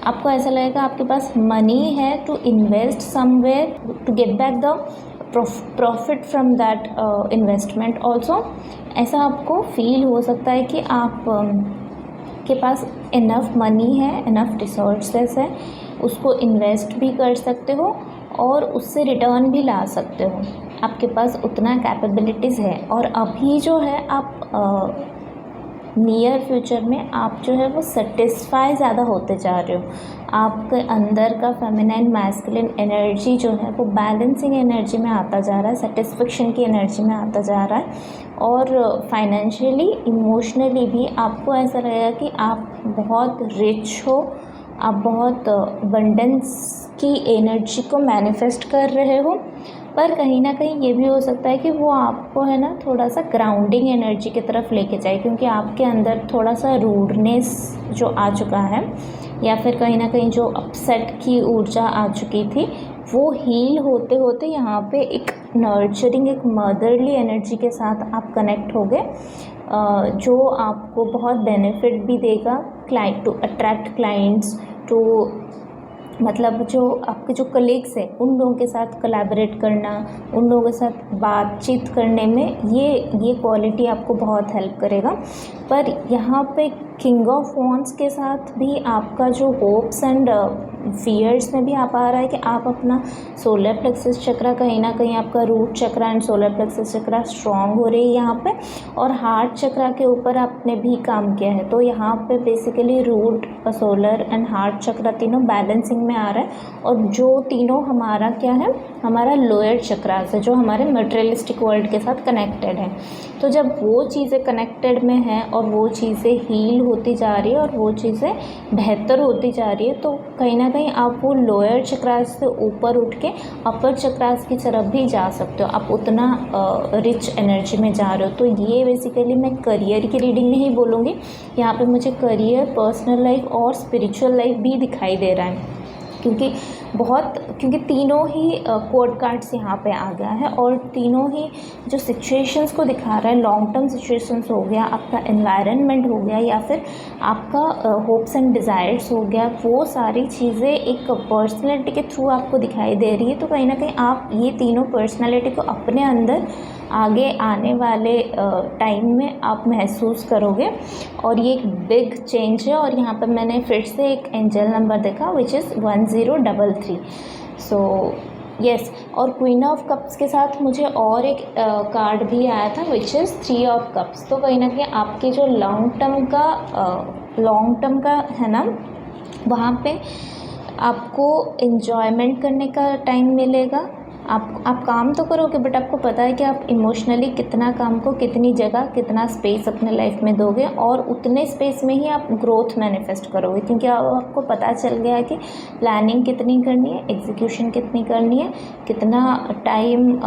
आपको ऐसा लगेगा आपके पास मनी है to invest somewhere to get back the profit from that investment also. ऐसा आपको फील हो सकता है कि आप के पास इनफ मनी है, इनफ रिसोर्सेस है, उसको इन्वेस्ट भी कर सकते हो और उससे रिटर्न भी ला सकते हो। आपके पास उतना कैपेबिलिटीज़ है और अभी जो है आप नियर फ्यूचर में आप जो है वो सेटिस्फाई ज़्यादा होते जा रहे हो। आपके अंदर का फेमिनाइन मैस्कुलिन एनर्जी जो है वो बैलेंसिंग एनर्जी में आता जा रहा है, सेटिस्फेक्शन की एनर्जी में आता जा रहा है और फाइनेंशियली, इमोशनली भी आपको ऐसा लगेगा कि आप बहुत रिच हो, आप बहुत अबंडेंस की एनर्जी को मैनिफेस्ट कर रहे हो। पर कहीं ना कहीं ये भी हो सकता है कि वो आपको है ना थोड़ा सा ग्राउंडिंग एनर्जी की तरफ लेके जाए, क्योंकि आपके अंदर थोड़ा सा रूडनेस जो आ चुका है या फिर कहीं ना कहीं जो अपसेट की ऊर्जा आ चुकी थी वो हील होते होते यहाँ पे एक नर्चरिंग, एक मदरली एनर्जी के साथ आप कनेक्ट हो गए, जो आपको बहुत बेनिफिट भी देगा टू अट्रैक्ट क्लाइंट्स, टू मतलब जो आपके जो कलीग्स हैं उन लोगों के साथ कोलैबोरेट करना, उन लोगों के साथ बातचीत करने में ये क्वालिटी आपको बहुत हेल्प करेगा। पर यहाँ पे किंग ऑफ वॉन्ड्स के साथ भी आपका जो होप्स एंड फियर्स में भी आप आ रहा है कि आप अपना सोलर प्लेक्सस चक्रा, कहीं ना कहीं आपका root chakra and solar plexus chakra strong हो रही है यहाँ पे, और हार्ट चक्रा के ऊपर आपने भी काम किया है। तो यहाँ पे basically root, solar and heart chakra तीनों बैलेंसिंग में आ रहा है और जो तीनों हमारा क्या है, हमारा लोअर चक्रा से जो हमारे मटेरियलिस्टिक वर्ल्ड के साथ कनेक्टेड है। तो जब वो चीज़ें कनेक्टेड में हैं और वो चीज़ें हील होती जा रही है और वो चीज़ें बेहतर होती जा रही है, तो कहीं ना कहीं आप वो लोअर चक्रास से ऊपर उठ के अपर चक्रास की तरफ भी जा सकते हो, आप उतना रिच एनर्जी में जा रहे हो। तो ये बेसिकली मैं करियर की रीडिंग नहीं बोलूँगी, यहाँ पे मुझे करियर, पर्सनल लाइफ और स्पिरिचुअल लाइफ भी दिखाई दे रहा है। क्योंकि तीनों ही कोड कार्ड्स यहाँ पे आ गया है और तीनों ही जो सिचुएशंस को दिखा रहा है, लॉन्ग टर्म सिचुएशंस हो गया, आपका एनवायरनमेंट हो गया, या फिर आपका होप्स एंड डिज़ायर्स हो गया, वो सारी चीज़ें एक पर्सनैलिटी के थ्रू आपको दिखाई दे रही है। तो कहीं ना कहीं आप ये तीनों पर्सनैलिटी को अपने अंदर आगे आने वाले टाइम में आप महसूस करोगे और ये एक बिग चेंज है। और यहाँ पर मैंने फिर से एक एंजल नंबर देखा विच इज़ 1033। सो यस, और क्वीन ऑफ कप्स के साथ मुझे और एक कार्ड भी आया था विच इज़ 3 ऑफ कप्स। तो कहीं ना कहीं आपके जो लॉन्ग टर्म का है ना, वहाँ पे आपको एन्जॉयमेंट करने का टाइम मिलेगा। आप काम तो करोगे बट आपको पता है कि आप इमोशनली कितना काम को, कितनी जगह, कितना स्पेस अपने लाइफ में दोगे और उतने स्पेस में ही आप ग्रोथ मैनिफेस्ट करोगे, क्योंकि आपको पता चल गया है कि प्लानिंग कितनी करनी है, एग्जीक्यूशन कितनी करनी है, कितना टाइम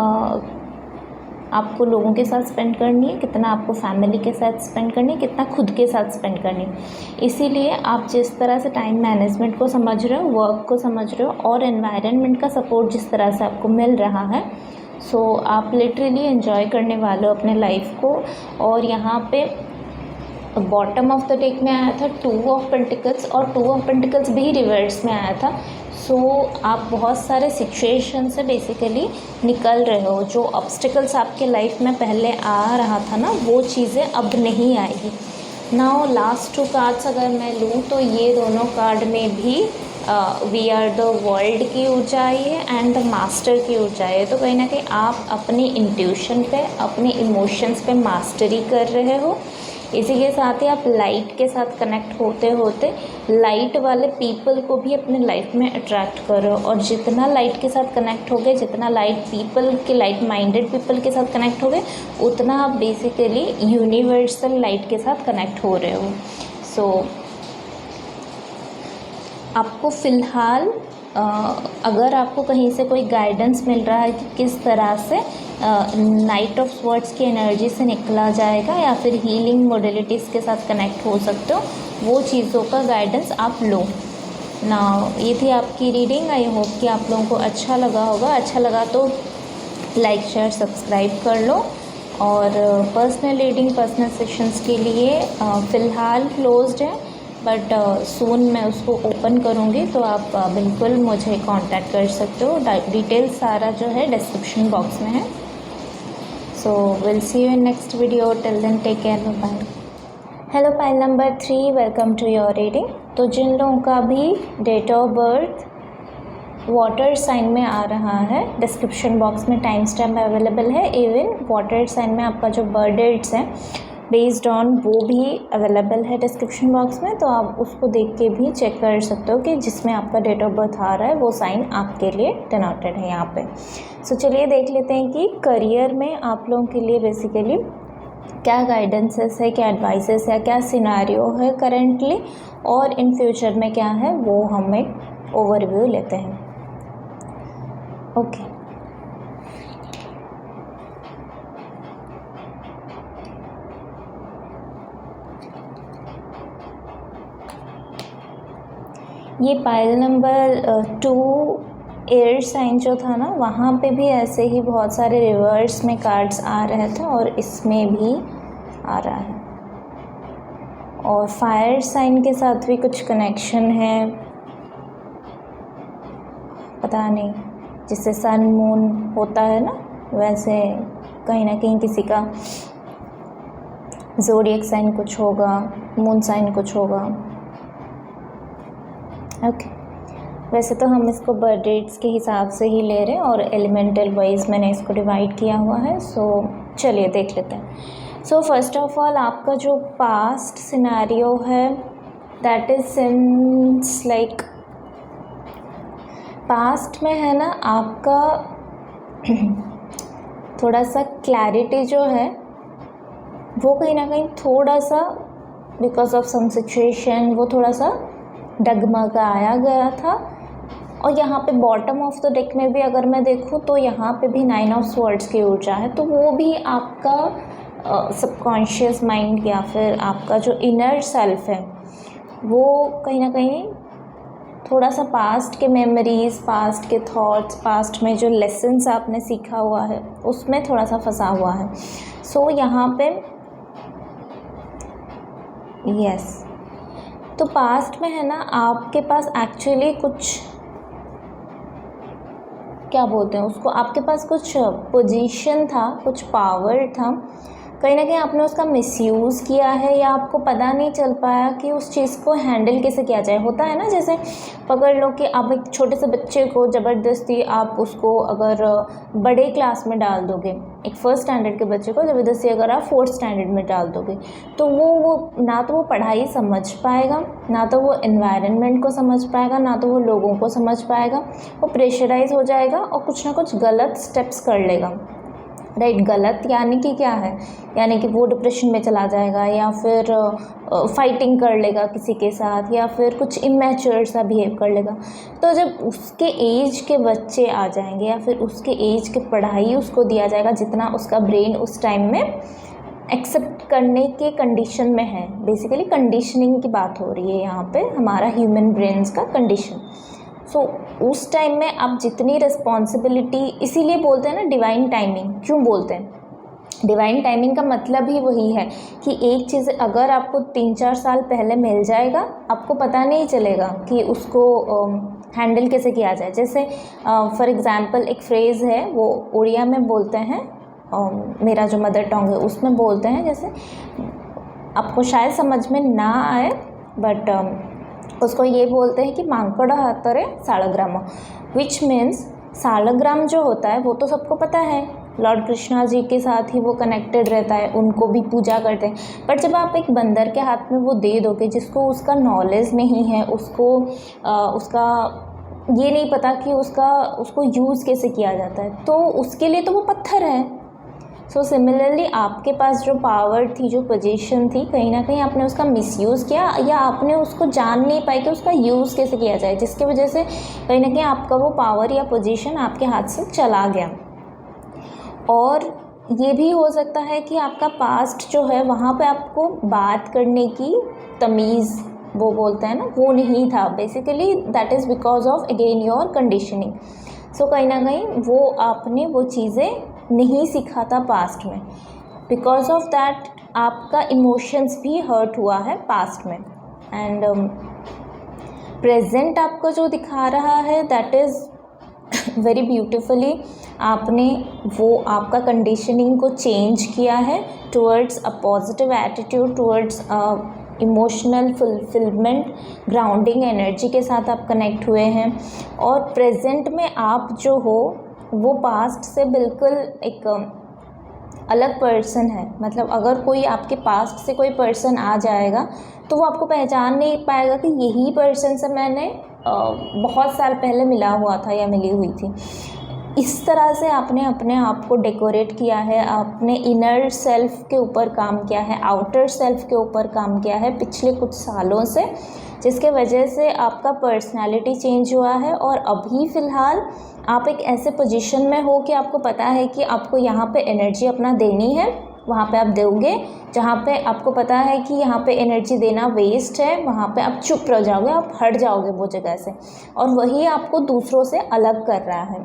आपको लोगों के साथ स्पेंड करनी है, कितना आपको फैमिली के साथ स्पेंड करनी है, कितना खुद के साथ स्पेंड करनी है। इसीलिए आप जिस तरह से टाइम मैनेजमेंट को समझ रहे हो, वर्क को समझ रहे हो और एनवायरनमेंट का सपोर्ट जिस तरह से आपको मिल रहा है, सो आप लिटरली एंजॉय करने वाले हो अपने लाइफ को। और यहाँ पे बॉटम ऑफ द डेक में आया था 2 ऑफ पेंटिकल्स और 2 ऑफ पेंटिकल्स भी रिवर्स में आया था। सो आप बहुत सारे सिचुएशन से बेसिकली निकल रहे हो। जो ऑब्स्टिकल्स आपके लाइफ में पहले आ रहा था ना, वो चीज़ें अब नहीं आएगी। नाउ लास्ट 2 कार्ड्स अगर मैं लूँ तो ये दोनों कार्ड में भी वी आर द वर्ल्ड की ऊंचाई है एंड द मास्टर की ऊंचाई है। तो कहीं ना कहीं आप अपनी इंट्यूशन पे, अपने इमोशंस पे मास्टरी कर रहे हो। इसी के साथ ही आप लाइट के साथ कनेक्ट होते होते लाइट वाले पीपल को भी अपने लाइफ में अट्रैक्ट करो। और जितना लाइट के साथ कनेक्ट हो गए, जितना लाइट माइंडेड पीपल के साथ कनेक्ट हो गए, उतना आप बेसिकली यूनिवर्सल लाइट के साथ कनेक्ट हो रहे हो। सो आपको फ़िलहाल अगर आपको कहीं से कोई गाइडेंस मिल रहा है कि किस तरह से नाइट ऑफ स्वॉर्ड्स की एनर्जी से निकला जाएगा या फिर हीलिंग मोडेलिटीज़ के साथ कनेक्ट हो सकते हो, वो चीज़ों का गाइडेंस आप लो ना। ये थी आपकी रीडिंग। आई होप कि आप लोगों को अच्छा लगा होगा। अच्छा लगा तो लाइक, शेयर, सब्सक्राइब कर लो। और पर्सनल रीडिंग, पर्सनल सेशंस के लिए फ़िलहाल क्लोज्ड है, बट सून मैं उसको ओपन करूँगी, तो आप बिल्कुल मुझे कांटेक्ट कर सकते हो। डिटेल्स सारा जो है डिस्क्रिप्शन बॉक्स में है। So will see you in next video. Till then take care, bye. Hello pile number 3, welcome to your reading. तो जिन लोगों का भी date of birth water sign में आ रहा है, डिस्क्रिप्शन बॉक्स में टाइम स्टैम्प अवेलेबल है। इवन वाटर साइन में आपका जो बर्थ डेट्स हैं बेस्ड ऑन, वो भी अवेलेबल है डिस्क्रिप्शन बॉक्स में। तो आप उसको देख के भी चेक कर सकते हो कि जिसमें आपका डेट ऑफ बर्थ आ रहा है वो साइन आपके लिए डिनोटेड है यहाँ पे। सो चलिए देख लेते हैं कि करियर में आप लोगों के लिए बेसिकली क्या गाइडेंसेस है, क्या एडवाइसेस है, क्या सिनारियो है करेंटली, और इन फ्यूचर में क्या है, वो हम एक ओवरव्यू लेते हैं। ओके, ये पाइल नंबर 2 एयर साइन जो था ना, वहाँ पे भी ऐसे ही बहुत सारे रिवर्स में कार्ड्स आ रहे थे और इसमें भी आ रहा है। और फायर साइन के साथ भी कुछ कनेक्शन है, पता नहीं, जिससे सन मून होता है ना, वैसे कहीं ना कहीं किसी का ज़ोडिएक साइन कुछ होगा, मून साइन कुछ होगा। ओके, वैसे तो हम इसको बर्थ डेट्स के हिसाब से ही ले रहे हैं और एलिमेंटल वाइज मैंने इसको डिवाइड किया हुआ है। सो चलिए देख लेते हैं। सो फर्स्ट ऑफ ऑल आपका जो पास्ट सिनेरियो है, that is since like past में है ना, आपका थोड़ा सा क्लैरिटी जो है वो कहीं ना कहीं थोड़ा सा बिकॉज ऑफ सम सिचुएशन वो थोड़ा सा डगमगाया गया था। और यहाँ पे बॉटम ऑफ द डेक में भी अगर मैं देखूँ तो यहाँ पे भी 9 ऑफ स्वॉर्ड्स की ऊर्जा है। तो वो भी आपका सबकॉन्शियस माइंड या फिर आपका जो इनर सेल्फ है वो कहीं ना कहीं थोड़ा सा पास्ट के मेमोरीज़, पास्ट के थॉट्स, पास्ट में जो लेसन्स आपने सीखा हुआ है उसमें थोड़ा सा फंसा हुआ है। सो यहाँ पे यस, तो पास्ट में है ना आपके पास एक्चुअली कुछ, क्या बोलते हैं उसको, आपके पास कुछ पोजीशन था, कुछ पावर था, कहीं ना कहीं आपने उसका मिसयूज़ किया है या आपको पता नहीं चल पाया कि उस चीज़ को हैंडल कैसे किया जाए। होता है ना, जैसे पकड़ लो कि आप एक छोटे से बच्चे को ज़बरदस्ती आप उसको अगर बड़े क्लास में डाल दोगे, एक फर्स्ट स्टैंडर्ड के बच्चे को ज़बरदस्ती अगर आप फोर्थ स्टैंडर्ड में डाल दोगे, तो वो ना तो वो पढ़ाई समझ पाएगा, ना तो वो एनवायरनमेंट को समझ पाएगा, ना तो वो लोगों को समझ पाएगा। वो प्रेशराइज हो जाएगा और कुछ ना कुछ गलत स्टेप्स कर लेगा। राइट, गलत यानी कि क्या है, यानी कि वो डिप्रेशन में चला जाएगा या फिर फाइटिंग कर लेगा किसी के साथ या फिर कुछ इमेच्योर सा बिहेव कर लेगा। तो जब उसके एज के बच्चे आ जाएंगे या फिर उसके एज के पढ़ाई उसको दिया जाएगा जितना उसका ब्रेन उस टाइम में एक्सेप्ट करने के कंडीशन में है, बेसिकली कंडीशनिंग की बात हो रही है यहाँ पे, हमारा ह्यूमन ब्रेन्स का कंडीशन। सो उस टाइम में आप जितनी रिस्पॉन्सिबिलिटी, इसीलिए बोलते हैं ना डिवाइन टाइमिंग। क्यों बोलते हैं डिवाइन टाइमिंग? का मतलब ही वही है कि एक चीज़ अगर आपको 3-4 साल पहले मिल जाएगा, आपको पता नहीं चलेगा कि उसको हैंडल कैसे किया जाए। जैसे फॉर एग्ज़ाम्पल एक फ्रेज़ है, वो उड़िया में बोलते हैं, मेरा जो मदर टंग है उसमें बोलते हैं, जैसे आपको शायद समझ में ना आए बट उसको ये बोलते हैं कि मांकड़ हातरे सालग्राम, विच मीन्स सालग्राम जो होता है वो तो सबको पता है, लॉर्ड कृष्णा जी के साथ ही वो कनेक्टेड रहता है, उनको भी पूजा करते हैं। बट जब आप एक बंदर के हाथ में वो दे दोगे जिसको उसका नॉलेज नहीं है, उसको उसका ये नहीं पता कि उसको यूज़ कैसे किया जाता है, तो उसके लिए तो वो पत्थर है। सो सिमिलरली आपके पास जो पावर थी, जो पोजीशन थी, कहीं ना कहीं आपने उसका मिसयूज़ किया या आपने उसको जान नहीं पाई कि उसका यूज़ कैसे किया जाए, जिसकी वजह से कहीं ना कहीं आपका वो पावर या पोजीशन आपके हाथ से चला गया। और ये भी हो सकता है कि आपका पास्ट जो है वहाँ पे आपको बात करने की तमीज़, वो बोलते हैं ना, वो नहीं था। Basically that is because of again your conditioning. So कहीं ना कहीं वो आपने वो चीज़ें नहीं सीखा था पास्ट में, बिकॉज ऑफ दैट आपका इमोशंस भी हर्ट हुआ है पास्ट में। एंड प्रेजेंट आपको जो दिखा रहा है दैट इज़ वेरी ब्यूटिफुली आपने वो आपका कंडीशनिंग को चेंज किया है towards a positive attitude, towards emotional fulfilment, grounding energy के साथ आप कनेक्ट हुए हैं। और प्रेजेंट में आप जो हो वो पास्ट से बिल्कुल एक अलग पर्सन है। मतलब अगर कोई आपके पास्ट से कोई पर्सन आ जाएगा तो वो आपको पहचान नहीं पाएगा कि यही पर्सन से मैंने बहुत साल पहले मिला हुआ था या मिली हुई थी। इस तरह से आपने अपने आप को डेकोरेट किया है, आपने इनर सेल्फ के ऊपर काम किया है, आउटर सेल्फ के ऊपर काम किया है पिछले कुछ सालों से, जिसके वजह से आपका पर्सनालिटी चेंज हुआ है। और अभी फ़िलहाल आप एक ऐसे पोजीशन में हो कि आपको पता है कि आपको यहाँ पे एनर्जी अपना देनी है, वहाँ पे आप दोगे। जहाँ पे आपको पता है कि यहाँ पे एनर्जी देना वेस्ट है, वहाँ पे आप चुप रह जाओगे, आप हट जाओगे वो जगह से, और वही आपको दूसरों से अलग कर रहा है।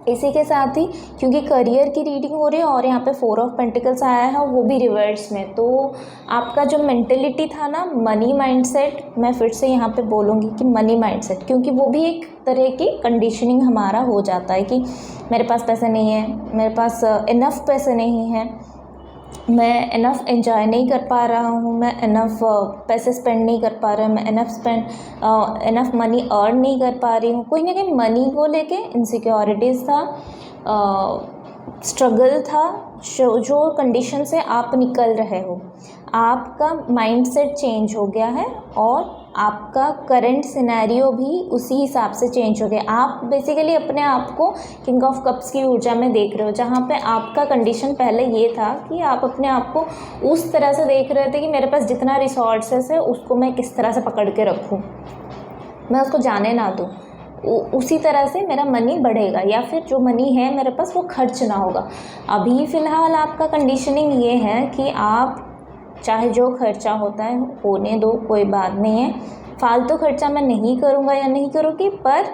इसी के साथ ही क्योंकि करियर की रीडिंग हो रही है और यहाँ पे 4 ऑफ पेंटिकल्स आया है, वो भी रिवर्स में, तो आपका जो मेंटेलिटी था ना, मनी माइंडसेट, मैं फिर से यहाँ पे बोलूँगी कि मनी माइंडसेट, क्योंकि वो भी एक तरह की कंडीशनिंग हमारा हो जाता है कि मेरे पास पैसे नहीं है, मेरे पास इनफ पैसे नहीं है, मैं इनफ एंजॉय नहीं कर पा रहा हूँ, मैं इनफ पैसे स्पेंड नहीं कर पा रहा, मैं इनफ मनी अर्न नहीं कर पा रही हूँ। कोई ना कहीं मनी को लेके इनसिक्योरिटीज़ था, स्ट्रगल था, जो कंडीशन से आप निकल रहे हो। आपका माइंडसेट चेंज हो गया है और आपका करंट सिनेरियो भी उसी हिसाब से चेंज हो गया। आप बेसिकली अपने आप को किंग ऑफ कप्स की ऊर्जा में देख रहे हो, जहाँ पे आपका कंडीशन पहले ये था कि आप अपने आप को उस तरह से देख रहे थे कि मेरे पास जितना रिसोर्सेस है उसको मैं किस तरह से पकड़ के रखूँ, मैं उसको जाने ना दूँ, उसी तरह से मेरा मनी बढ़ेगा या फिर जो मनी है मेरे पास वो खर्च ना होगा। अभी फ़िलहाल आपका कंडीशनिंग ये है कि आप चाहे जो खर्चा होता है होने दो, कोई बात नहीं है, फालतू खर्चा मैं नहीं करूँगा या नहीं करूँगी, पर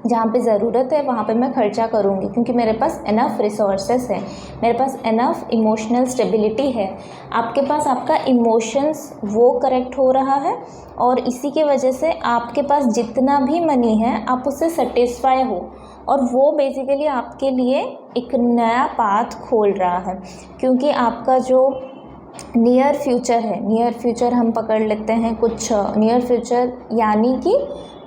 जहाँ पे ज़रूरत है वहाँ पे मैं खर्चा करूँगी, क्योंकि मेरे पास इनफ रिसोर्सेस है, मेरे पास इनफ इमोशनल स्टेबिलिटी है। आपके पास आपका इमोशंस वो करेक्ट हो रहा है, और इसी की वजह से आपके पास जितना भी मनी है आप उससे सेटिस्फाई हो, और वो बेसिकली आपके लिए एक नया पाथ खोल रहा है। क्योंकि आपका जो नियर फ्यूचर है, नियर फ्यूचर हम पकड़ लेते हैं कुछ, नियर फ्यूचर यानी कि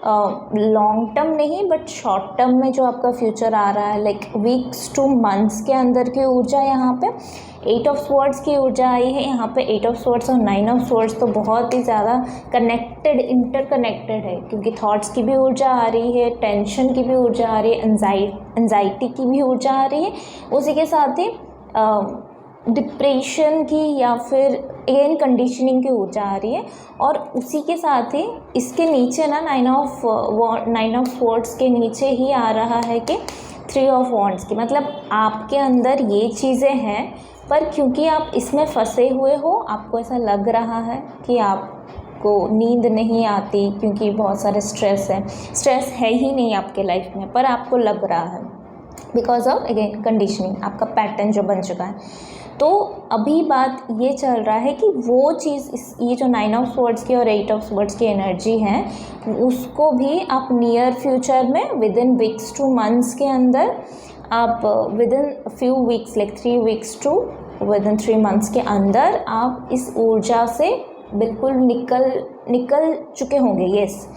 लॉन्ग टर्म नहीं बट शॉर्ट टर्म में जो आपका फ्यूचर आ रहा है, लाइक वीक्स टू मंथ्स के अंदर की ऊर्जा, यहाँ पे 8 ऑफ स्वॉर्ड्स की ऊर्जा आई है। यहाँ पे 8 ऑफ स्वॉर्ड्स और 9 ऑफ स्वॉर्ड्स तो बहुत ही ज़्यादा कनेक्टेड, इंटरकनेक्टेड है, क्योंकि थॉट्स की भी ऊर्जा आ रही है, टेंशन की भी ऊर्जा आ रही है, एंजाइटी की भी ऊर्जा आ रही है, उसी के साथ ही डिप्रेशन की या फिर एन कंडीशनिंग की ऊर्जा आ रही है। और उसी के साथ ही इसके नीचे ना 9 ऑफ स्वॉर्ड्स के नीचे ही आ रहा है कि 3 ऑफ वॉन्ड्स की, मतलब आपके अंदर ये चीज़ें हैं, पर क्योंकि आप इसमें फंसे हुए हो, आपको ऐसा लग रहा है कि आपको नींद नहीं आती, क्योंकि बहुत सारे स्ट्रेस है ही नहीं आपके लाइफ में, पर आपको लग रहा है बिकॉज ऑफ अगेन कंडीशनिंग, आपका पैटर्न जो बन चुका है। तो अभी बात ये चल रहा है कि वो चीज़, ये जो 9 ऑफ स्वॉर्ड्स की और 8 ऑफ स्वॉर्ड्स की एनर्जी है, उसको भी आप नियर फ्यूचर में within weeks to months के अंदर, आप within few weeks like 3 weeks to within 3 months के अंदर आप इस ऊर्जा से बिल्कुल निकल चुके होंगे। यस,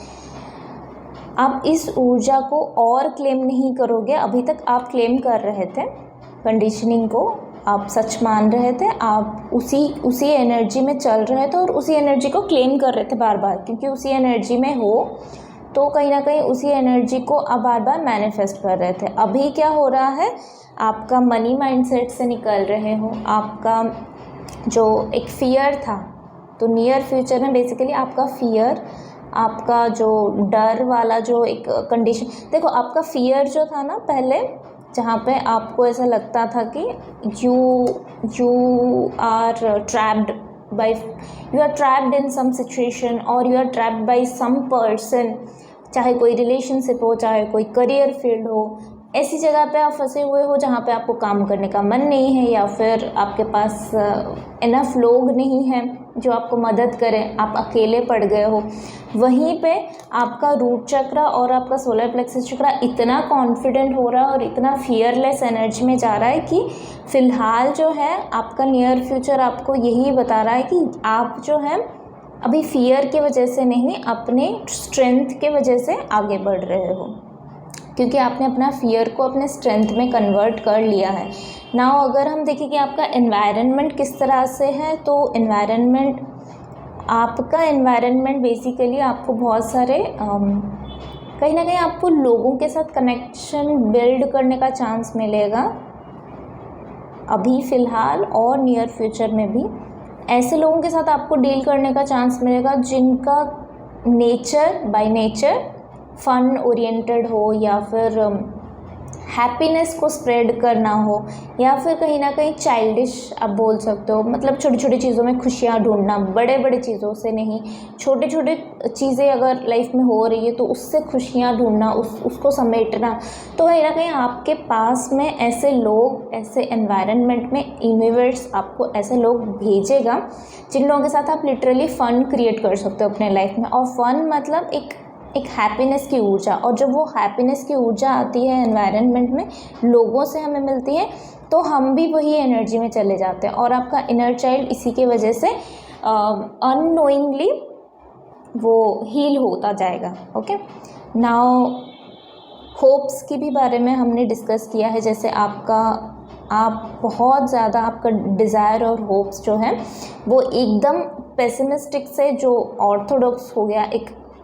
आप इस ऊर्जा को और क्लेम नहीं करोगे। अभी तक आप क्लेम कर रहे थे कंडीशनिंग को, आप सच मान रहे थे, आप उसी एनर्जी में चल रहे थे और उसी एनर्जी को क्लेम कर रहे थे बार बार, क्योंकि उसी एनर्जी में हो तो कहीं ना कहीं उसी एनर्जी को आप बार बार मैनिफेस्ट कर रहे थे। अभी क्या हो रहा है, आपका मनी माइंडसेट से निकल रहे हो, आपका जो एक फियर था, तो नियर फ्यूचर में बेसिकली आपका फियर, आपका जो डर वाला जो एक कंडीशन, देखो आपका फियर जो था ना पहले, जहाँ पे आपको ऐसा लगता था कि you are trapped in some situation और you are trapped by some person, चाहे कोई रिलेशनशिप हो, चाहे कोई करियर फील्ड हो, ऐसी जगह पे आप फंसे हुए हो जहाँ पे आपको काम करने का मन नहीं है, या फिर आपके पास इनफ लोग नहीं हैं जो आपको मदद करें, आप अकेले पड़ गए हो। वहीं पे आपका रूट चक्र और आपका सोलर प्लेक्सस चक्र इतना कॉन्फिडेंट हो रहा है और इतना फियरलेस एनर्जी में जा रहा है कि फ़िलहाल जो है आपका नियर फ्यूचर आपको यही बता रहा है कि आप जो है अभी फियर की वजह से नहीं, अपने स्ट्रेंथ के वजह से आगे बढ़ रहे हो, क्योंकि आपने अपना फियर को अपने स्ट्रेंथ में कन्वर्ट कर लिया है। नाउ अगर हम देखें कि आपका एनवायरनमेंट किस तरह से है, तो आपका एनवायरनमेंट बेसिकली आपको बहुत सारे कहीं ना कहीं आपको लोगों के साथ कनेक्शन बिल्ड करने का चांस मिलेगा अभी फ़िलहाल, और नियर फ्यूचर में भी ऐसे लोगों के साथ आपको डील करने का चांस मिलेगा जिनका nature by nature fun oriented हो, या फिर हैप्पीनेस को स्प्रेड करना हो, या फिर कहीं ना कहीं चाइल्डिश आप बोल सकते हो, मतलब छोटी छोटी चीज़ों में खुशियाँ ढूंढना, बड़े बड़े चीज़ों से नहीं, छोटे छोटे चीज़ें अगर लाइफ में हो रही है तो उससे खुशियाँ ढूंढना, उसको समेटना। तो कहीं ना कहीं आपके पास में ऐसे लोग, ऐसे एनवायरनमेंट में यूनिवर्स आपको ऐसे लोग भेजेगा जिन लोगों के साथ आप लिटरली फ़न क्रिएट कर सकते हो अपने लाइफ में। और फ़न मतलब एक हैप्पीनेस की ऊर्जा, और जब वो हैप्पीनेस की ऊर्जा आती है एनवायरनमेंट में, लोगों से हमें मिलती है, तो हम भी वही एनर्जी में चले जाते हैं, और आपका इनर चाइल्ड इसी के वजह से अननोइंगली वो हील होता जाएगा। ओके, नाउ होप्स की भी बारे में हमने डिस्कस किया है, जैसे आप बहुत ज़्यादा आपका डिज़ायर और होप्स जो है वो एकदम पेसिमिस्टिक से जो ऑर्थोडॉक्स हो गया,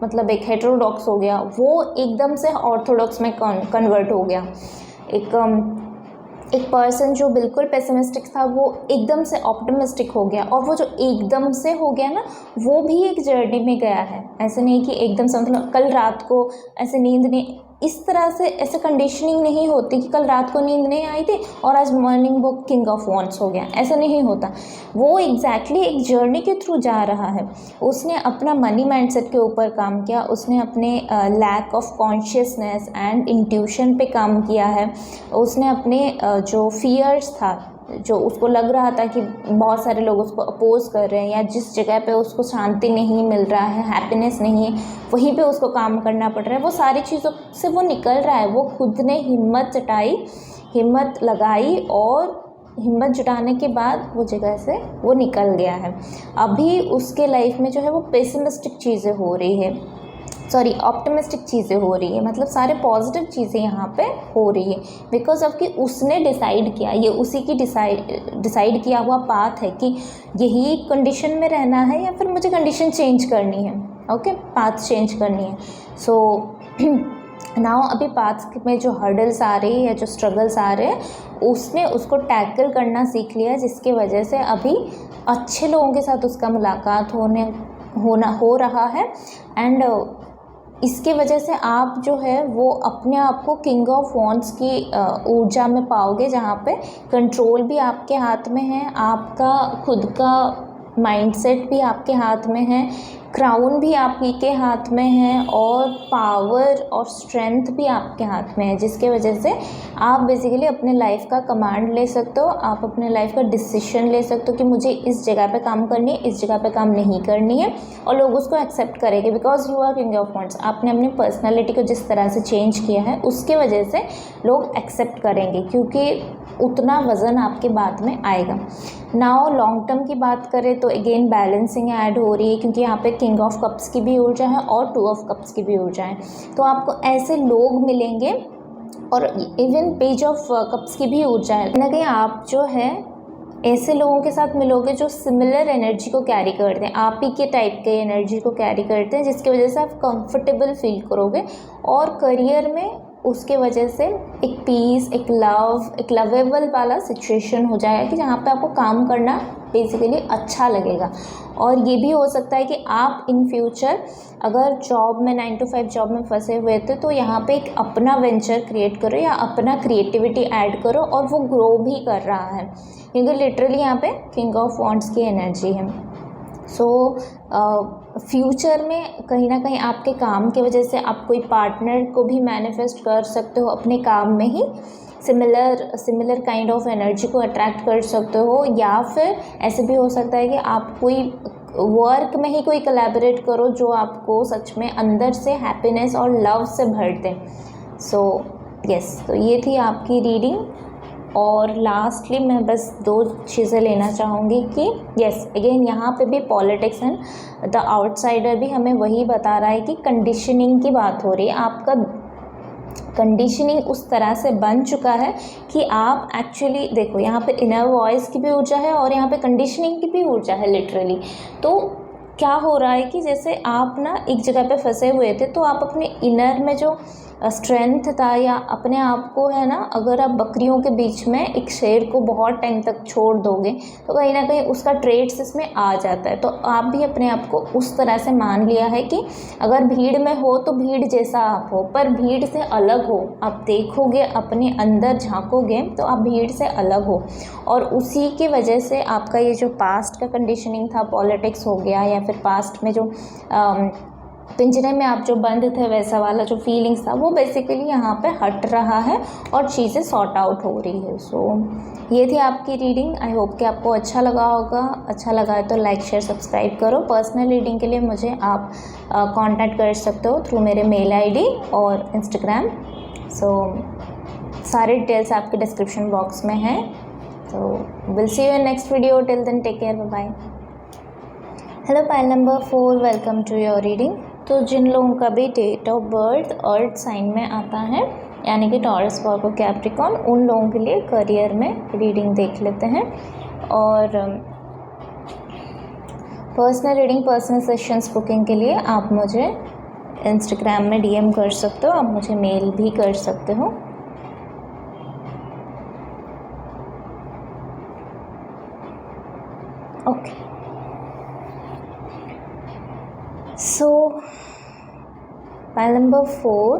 मतलब एक हेटेरोडॉक्स हो गया, वो एकदम से ऑर्थोडॉक्स में कन्वर्ट हो गया। एक पर्सन जो बिल्कुल पेसिमिस्टिक था वो एकदम से ऑप्टिमिस्टिक हो गया, और वो जो एकदम से हो गया ना, वो भी एक जर्नी में गया है। ऐसे नहीं कि एकदम से, मतलब कल रात को ऐसे नींद नहीं, इस तरह से ऐसे कंडीशनिंग नहीं होती कि कल रात को नींद नहीं आई थी और आज मॉर्निंग वो किंग ऑफ वॉन्ड्स हो गया, ऐसा नहीं होता। वो एग्जैक्टली एक जर्नी के थ्रू जा रहा है। उसने अपना मनी माइंडसेट के ऊपर काम किया, उसने अपने lack of consciousness and intuition पे काम किया है, उसने अपने जो फियर्स था, जो उसको लग रहा था कि बहुत सारे लोग उसको अपोज कर रहे हैं या जिस जगह पे उसको शांति नहीं मिल रहा है, हैप्पीनेस नहीं है, वहीं पे उसको काम करना पड़ रहा है, वो सारी चीज़ों से वो निकल रहा है। वो खुद ने हिम्मत जुटाई, हिम्मत लगाई और हिम्मत जुटाने के बाद वो जगह से वो निकल गया है। अभी उसके लाइफ में जो है वो पेसिमिस्टिक चीज़ें हो रही है, सॉरी ऑप्टिमिस्टिक चीज़ें हो रही है, मतलब सारे पॉजिटिव चीज़ें यहाँ पे हो रही है बिकॉज ऑफ कि उसने डिसाइड किया, ये उसी की डिसाइड किया हुआ पाथ है कि यही कंडीशन में रहना है या फिर मुझे कंडीशन चेंज करनी है। ओके, पाथ चेंज करनी है। सो नाउ अभी पाथ में जो हर्डल्स आ रही है, जो स्ट्रगल्स आ रहे हैं, उसने उसको टैकल करना सीख लिया, जिसकी वजह से अभी अच्छे लोगों के साथ उसका मुलाकात हो रहा है। एंड इसके वजह से आप जो है वो अपने आप को किंग ऑफ वॉन्ड्स की ऊर्जा में पाओगे, जहाँ पे कंट्रोल भी आपके हाथ में है, आपका खुद का माइंडसेट भी आपके हाथ में है, क्राउन भी आप ही के हाथ में है और पावर और स्ट्रेंथ भी आपके हाथ में है, जिसके वजह से आप बेसिकली अपने लाइफ का कमांड ले सकते हो, आप अपने लाइफ का डिसीजन ले सकते हो कि मुझे इस जगह पे काम करनी है, इस जगह पे काम नहीं करनी है, और लोग उसको एक्सेप्ट करेंगे because you are king of wands. आपने अपनी पर्सनैलिटी को जिस तरह से चेंज किया है उसके वजह से लोग एक्सेप्ट करेंगे, क्योंकि उतना वज़न आपके बाद में आएगा। नाउ लॉन्ग टर्म की बात करें तो अगेन बैलेंसिंग ऐड हो रही है, क्योंकि यहाँ पे किंग ऑफ कप्स की भी ऊर्जा है और टू ऑफ कप्स की भी ऊर्जा है। तो आपको ऐसे लोग मिलेंगे और इवन पेज ऑफ कप्स की भी ऊर्जा है। कहीं ना कहीं आप जो है ऐसे लोगों के साथ मिलोगे जो सिमिलर एनर्जी को कैरी करते हैं, आप ही के टाइप के एनर्जी को कैरी करते हैं, जिसकी वजह से आप कंफर्टेबल फील करोगे और करियर में उसके वजह से एक पीस, एक लव, एक लवेबल वाला सिचुएशन हो जाएगा कि जहाँ पे आपको काम करना बेसिकली अच्छा लगेगा। और ये भी हो सकता है कि आप इन फ्यूचर अगर जॉब में 9 to 5 जॉब में फंसे हुए थे तो यहाँ पे एक अपना वेंचर क्रिएट करो या अपना क्रिएटिविटी ऐड करो और वो ग्रो भी कर रहा है, क्योंकि लिटरली यहाँ पे किंग ऑफ वॉन्ड्स की एनर्जी है। सो फ्यूचर में कहीं ना कहीं आपके काम की वजह से आप कोई पार्टनर को भी मैनिफेस्ट कर सकते हो अपने काम में ही, सिमिलर काइंड ऑफ एनर्जी को अट्रैक्ट कर सकते हो, या फिर ऐसे भी हो सकता है कि आप कोई वर्क में ही कोई कोलैबोरेट करो जो आपको सच में अंदर से हैप्पीनेस और लव से भर दे। सो यस, तो ये थी आपकी रीडिंग। और लास्टली मैं बस 2 चीज़ें लेना चाहूँगी कि यस अगेन यहाँ पे भी पॉलिटिक्स एंड द आउटसाइडर भी हमें वही बता रहा है कि कंडीशनिंग की बात हो रही है। आपका कंडीशनिंग उस तरह से बन चुका है कि आप एक्चुअली देखो यहाँ पे इनर वॉइस की भी ऊर्जा है और यहाँ पे कंडीशनिंग की भी ऊर्जा है लिटरली। तो क्या हो रहा है कि जैसे आप ना एक जगह पे फंसे हुए थे तो आप अपने इनर में जो स्ट्रेंथ था या अपने आप को है ना, अगर आप बकरियों के बीच में एक शेर को बहुत टाइम तक छोड़ दोगे तो कहीं ना कहीं उसका ट्रेड्स इसमें आ जाता है। तो आप भी अपने आप को उस तरह से मान लिया है कि अगर भीड़ में हो तो भीड़ जैसा आप हो, पर भीड़ से अलग हो। आप देखोगे, अपने अंदर झांकोगे तो आप भीड़ से अलग हो। और उसी की वजह से आपका ये जो पास्ट का कंडीशनिंग था, पॉलिटिक्स हो गया या फिर पास्ट में जो पिंजरे में आप जो बंद थे वैसा वाला जो फीलिंग्स था, वो बेसिकली यहाँ पे हट रहा है और चीज़ें सॉर्ट आउट हो रही है। सो ये थी आपकी रीडिंग। आई होप कि आपको अच्छा लगा होगा। अच्छा लगा है तो लाइक शेयर सब्सक्राइब करो। पर्सनल रीडिंग के लिए मुझे आप कांटेक्ट कर सकते हो थ्रू मेरे मेल आईडी और इंस्टाग्राम। सो सारे डिटेल्स आपके डिस्क्रिप्शन बॉक्स में हैं। तो will see you in next video. Till then take care, bye bye. Hello pile number 4, welcome to your reading. तो जिन लोगों का भी date of birth earth sign में आता है, यानी कि टॉरस, वर्गो, कैप्रिकॉर्न, उन लोगों के लिए करियर में रीडिंग देख लेते हैं। और personal reading, personal sessions booking के लिए आप मुझे इंस्टाग्राम में DM कर सकते हो, आप मुझे मेल भी कर सकते हो। ओके, सो पाइल नंबर 4,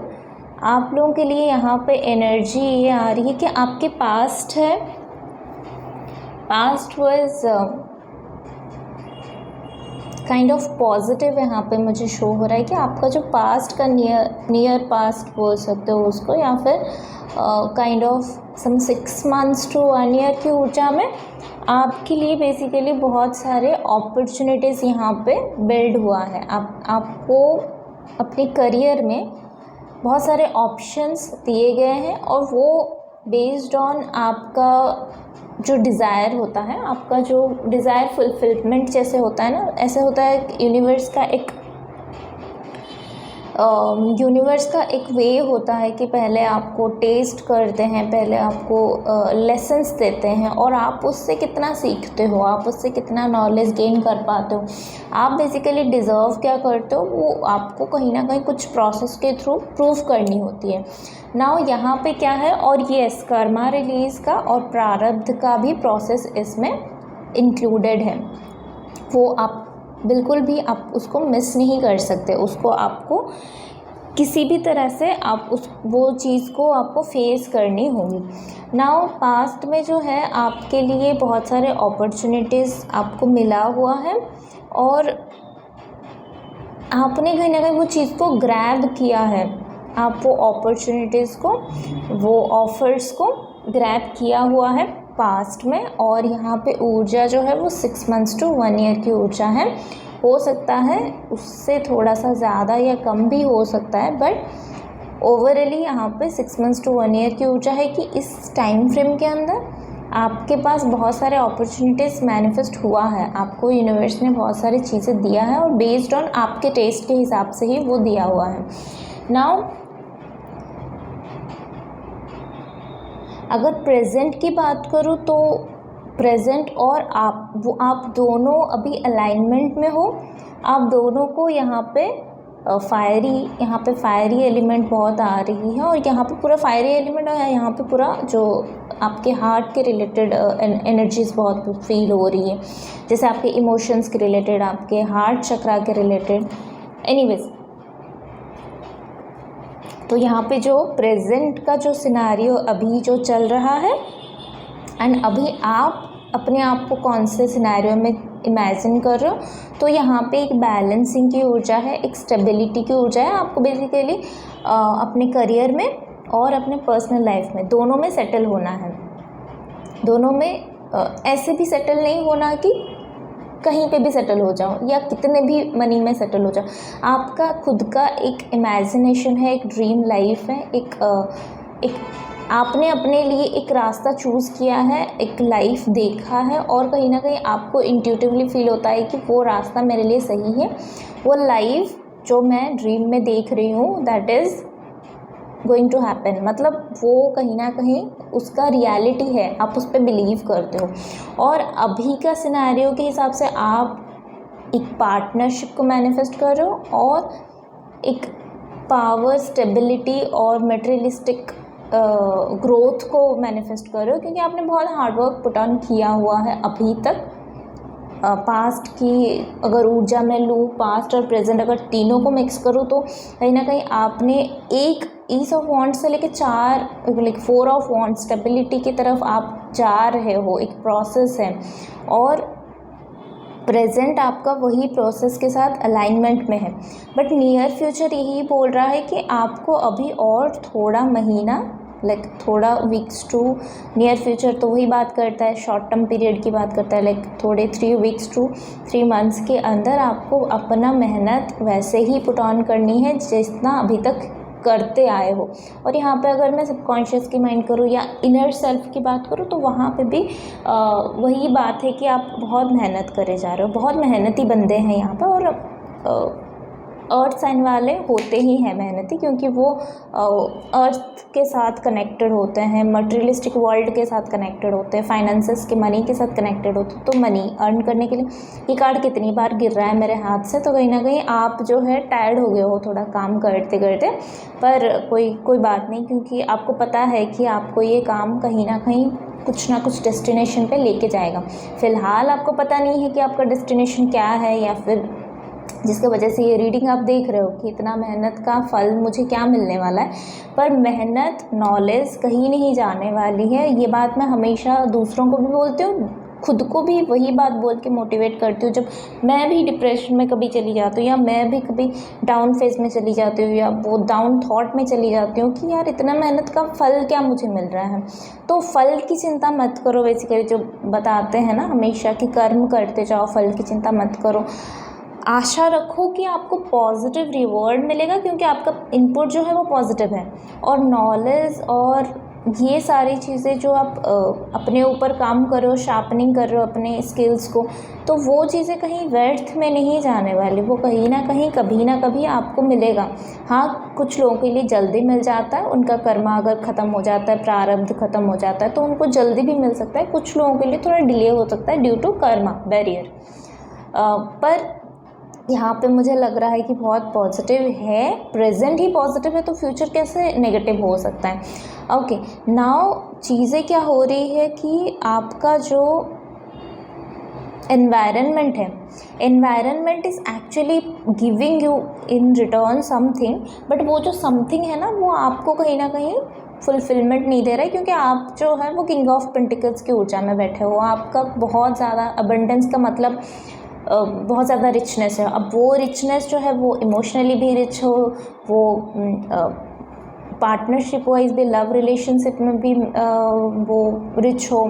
आप लोगों के लिए यहाँ पे एनर्जी ये आ रही है कि आपके पास्ट है, past was kind of positive. यहाँ पे मुझे शो हो रहा है कि आपका जो पास्ट का नियर पास्ट बोल सकते हो उसको, या फिर kind of some 6 months to 1 year की ऊर्जा में आपके लिए बेसिकली बहुत सारे अपॉर्चुनिटीज़ यहाँ पे बिल्ड हुआ है। आपको अपने करियर में बहुत सारे ऑप्शंस दिए गए हैं, और वो बेस्ड ऑन आपका जो डिज़ायर होता है, आपका जो डिज़ायर फुलफिलमेंट जैसे होता है ना, ऐसे होता है यूनिवर्स का एक वे होता है कि पहले आपको टेस्ट करते हैं, पहले आपको लेसन्स देते हैं, और आप उससे कितना सीखते हो, आप उससे कितना नॉलेज गेन कर पाते हो, आप बेसिकली डिज़र्व क्या करते हो, वो आपको कहीं ना कहीं कुछ प्रोसेस के थ्रू प्रूव करनी होती है। नाउ यहाँ पे क्या है, और यस कर्मा रिलीज़ का और प्रारब्ध का भी प्रोसेस इसमें इंक्लूडेड है। वो आप बिल्कुल भी आप उसको मिस नहीं कर सकते, उसको आपको किसी भी तरह से आप वो चीज़ को आपको फेस करनी होगी। नाउ पास्ट में जो है आपके लिए बहुत सारे अपॉर्चुनिटीज़ आपको मिला हुआ है, और आपने कहीं ना कहीं वो चीज़ को ग्रैब किया है, आप वो अपॉर्चुनिटीज़ को, वो ऑफ़र्स को ग्रैब किया हुआ है पास्ट में। और यहाँ पे ऊर्जा जो है वो 6 months to 1 year की ऊर्जा है। हो सकता है उससे थोड़ा सा ज़्यादा या कम भी हो सकता है, बट ओवरऑली यहाँ पे 6 months to 1 year की ऊर्जा है कि इस टाइम फ्रेम के अंदर आपके पास बहुत सारे अपॉर्चुनिटीज़ मैनिफेस्ट हुआ है, आपको यूनिवर्स ने बहुत सारी चीज़ें दिया है, और बेस्ड ऑन आपके टेस्ट के हिसाब से ही वो दिया हुआ है। नाउ अगर प्रेजेंट की बात करूँ तो प्रेजेंट और आप दोनों अभी अलाइनमेंट में हो, आप दोनों को यहाँ पे फायरी एलिमेंट बहुत आ रही है, और यहाँ पे पूरा फायरी एलिमेंट है, यहाँ पे पूरा जो आपके हार्ट के रिलेटेड एनर्जीज़ बहुत फील हो रही है, जैसे आपके इमोशंस के रिलेटेड, आपके हार्ट चक्रा के रिलेटेड। एनीवेज, तो यहाँ पे जो प्रेजेंट का जो सिनारियो अभी जो चल रहा है, एंड अभी आप अपने आप को कौन से सिनेरियो में इमेजिन कर रहे हो, तो यहाँ पे एक बैलेंसिंग की ऊर्जा है, एक स्टेबिलिटी की ऊर्जा है। आपको बेसिकली अपने करियर में और अपने पर्सनल लाइफ में दोनों में सेटल होना है। दोनों में ऐसे भी सेटल नहीं होना कि कहीं पे भी सेटल हो जाओ या कितने भी मनी में सेटल हो जाओ। आपका खुद का एक इमेजिनेशन है, एक ड्रीम लाइफ है, एक आपने अपने लिए एक रास्ता चूज़ किया है, एक लाइफ देखा है, और कहीं ना कहीं आपको इंट्यूटिवली फील होता है कि वो रास्ता मेरे लिए सही है, वो लाइफ जो मैं ड्रीम में देख रही हूँ that is going to happen. मतलब वो कहीं ना कहीं उसका रियलिटी है, आप उस पर बिलीव करते हो। और अभी का सिनेरियो के हिसाब से आप एक पार्टनरशिप को मैनिफेस्ट कर रहे हो, और एक पावर, स्टेबिलिटी और मटेरियलिस्टिक ग्रोथ को मैनिफेस्ट कर रहे हो, क्योंकि आपने बहुत हार्डवर्क पुट ऑन किया हुआ है अभी तक। पास्ट की अगर ऊर्जा में लूँ, पास्ट और प्रेजेंट अगर तीनों को मिक्स करूँ, तो कहीं ना कहीं आपने एक ईस ऑफ वॉन्ट्स से लेके 4 ऑफ वॉन्ट्स स्टेबिलिटी की तरफ आप जा रहे हो, एक प्रोसेस है, और प्रेजेंट आपका वही प्रोसेस के साथ अलाइनमेंट में है। बट नियर फ्यूचर यही बोल रहा है कि आपको अभी और थोड़ा महीना, थोड़ा वीक्स टू नियर फ्यूचर, तो वही बात करता है, शॉर्ट टर्म पीरियड की बात करता है, थोड़े 3 weeks to 3 months के अंदर आपको अपना मेहनत वैसे ही पुट ऑन करनी है जितना अभी तक करते आए हो। और यहाँ पे अगर मैं सबकॉन्शियस की माइंड करूँ या इनर सेल्फ की बात करूँ, तो वहाँ पे भी वही बात है कि आप बहुत मेहनत करे जा रहे हो, बहुत मेहनती बंदे हैं यहाँ पर। और अर्थ साइन वाले होते ही हैं मेहनती, क्योंकि वो अर्थ के साथ कनेक्टेड होते हैं, मटेरियलिस्टिक वर्ल्ड के साथ कनेक्टेड होते हैं, फाइनेंसेस के, मनी के साथ कनेक्टेड होते हैं। तो मनी अर्न करने के लिए ये कार्ड कितनी बार गिर रहा है मेरे हाथ से, तो कहीं ना कहीं आप जो है टायर्ड हो गए हो थोड़ा काम करते करते, पर कोई बात नहीं, क्योंकि आपको पता है कि आपको ये काम कहीं ना कहीं कुछ ना कुछ डेस्टिनेशन पे लेके जाएगा। फ़िलहाल आपको पता नहीं है कि आपका डेस्टिनेशन क्या है, या फिर जिसकी वजह से ये रीडिंग आप देख रहे हो कि इतना मेहनत का फल मुझे क्या मिलने वाला है। पर मेहनत, नॉलेज कहीं नहीं जाने वाली है। ये बात मैं हमेशा दूसरों को भी बोलती हूँ, खुद को भी वही बात बोल के मोटिवेट करती हूँ। जब मैं भी डिप्रेशन में कभी चली जाती हूँ या मैं भी कभी डाउन फेज में चली जाती हूँ या वो डाउन थॉट में चली जाती हूँ कि यार इतना मेहनत का फल क्या मुझे मिल रहा है, तो फल की चिंता मत करो। बेसिकली जो बताते हैं ना हमेशा कि कर्म करते जाओ, फल की चिंता मत करो। आशा रखो कि आपको पॉजिटिव रिवॉर्ड मिलेगा, क्योंकि आपका इनपुट जो है वो पॉजिटिव है। और नॉलेज और ये सारी चीज़ें जो आप अपने ऊपर काम कर रहे हो, शार्पनिंग कर रहे हो अपने स्किल्स को, तो वो चीज़ें कहीं व्यर्थ में नहीं जाने वाली, वो कहीं ना कहीं कभी ना कभी आपको मिलेगा। हाँ, कुछ लोगों के लिए जल्दी मिल जाता है, उनका कर्मा अगर ख़त्म हो जाता है, प्रारब्ध ख़त्म हो जाता है तो उनको जल्दी भी मिल सकता है। कुछ लोगों के लिए थोड़ा डिले हो सकता है ड्यू टू कर्मा बैरियर। पर यहाँ पे मुझे लग रहा है कि बहुत पॉजिटिव है, प्रेजेंट ही पॉजिटिव है तो फ्यूचर कैसे नेगेटिव हो सकता है। ओके, नाउ चीज़ें क्या हो रही है कि आपका जो एनवायरनमेंट है, environment is actually giving you in return something, but वो जो समथिंग है ना वो आपको कहीं ना कहीं फुलफिलमेंट नहीं दे रहा है, क्योंकि आप जो है वो किंग ऑफ पेंटिकल्स की ऊर्जा में बैठे हो। आपका बहुत ज़्यादा अबंडेंस का मतलब बहुत ज़्यादा रिचनेस है। अब वो रिचनेस जो है वो इमोशनली भी रिच हो, वो पार्टनरशिप वाइज भी, लव रिलेशनशिप में भी वो रिच हो,